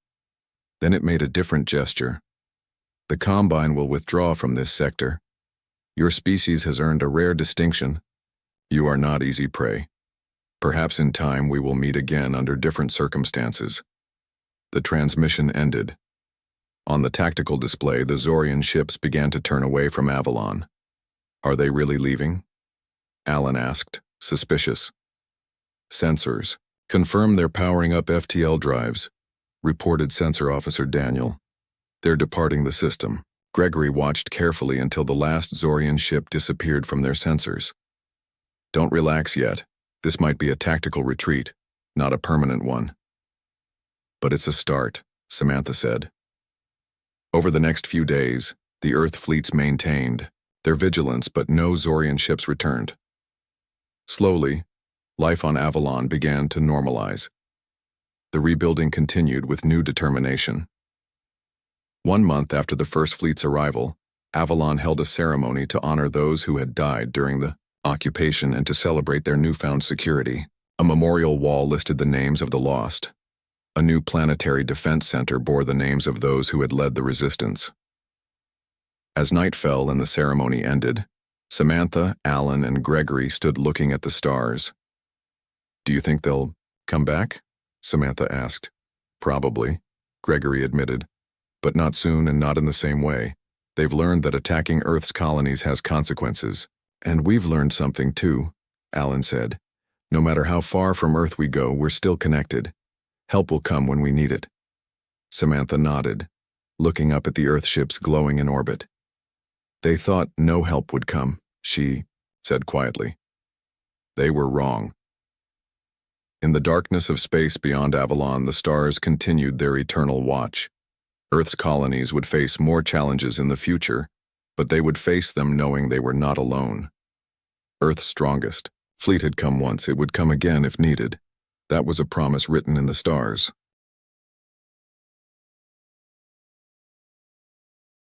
Then it made a different gesture. The Combine will withdraw from this sector. Your species has earned a rare distinction. You are not easy prey. Perhaps in time we will meet again under different circumstances. The transmission ended. On the tactical display, the Zorian ships began to turn away from Avalon. Are they really leaving? Alan asked, suspicious. Sensors. Confirm they're powering up FTL drives, reported Sensor Officer Daniel. They're departing the system. Gregory watched carefully until the last Zorian ship disappeared from their sensors. Don't relax yet. This might be a tactical retreat, not a permanent one. But it's a start, Samantha said. Over the next few days, the Earth fleets maintained their vigilance, but no Zorian ships returned. Slowly, life on Avalon began to normalize. The rebuilding continued with new determination. 1 month after the first fleet's arrival, Avalon held a ceremony to honor those who had died during the occupation and to celebrate their newfound security. A memorial wall listed the names of the lost. A new planetary defense center bore the names of those who had led the resistance. As night fell and the ceremony ended, Samantha, Alan, and Gregory stood looking at the stars. Do you think they'll come back? Samantha asked. Probably, Gregory admitted. But not soon and not in the same way. They've learned that attacking Earth's colonies has consequences. And we've learned something too, Alan said. No matter how far from Earth we go, we're still connected. Help will come when we need it. Samantha nodded, looking up at the Earth ships glowing in orbit. They thought no help would come, she said quietly. They were wrong. In the darkness of space beyond Avalon, the stars continued their eternal watch. Earth's colonies would face more challenges in the future, but they would face them knowing they were not alone. Earth's strongest fleet had come once, it would come again if needed. That was a promise written in the stars.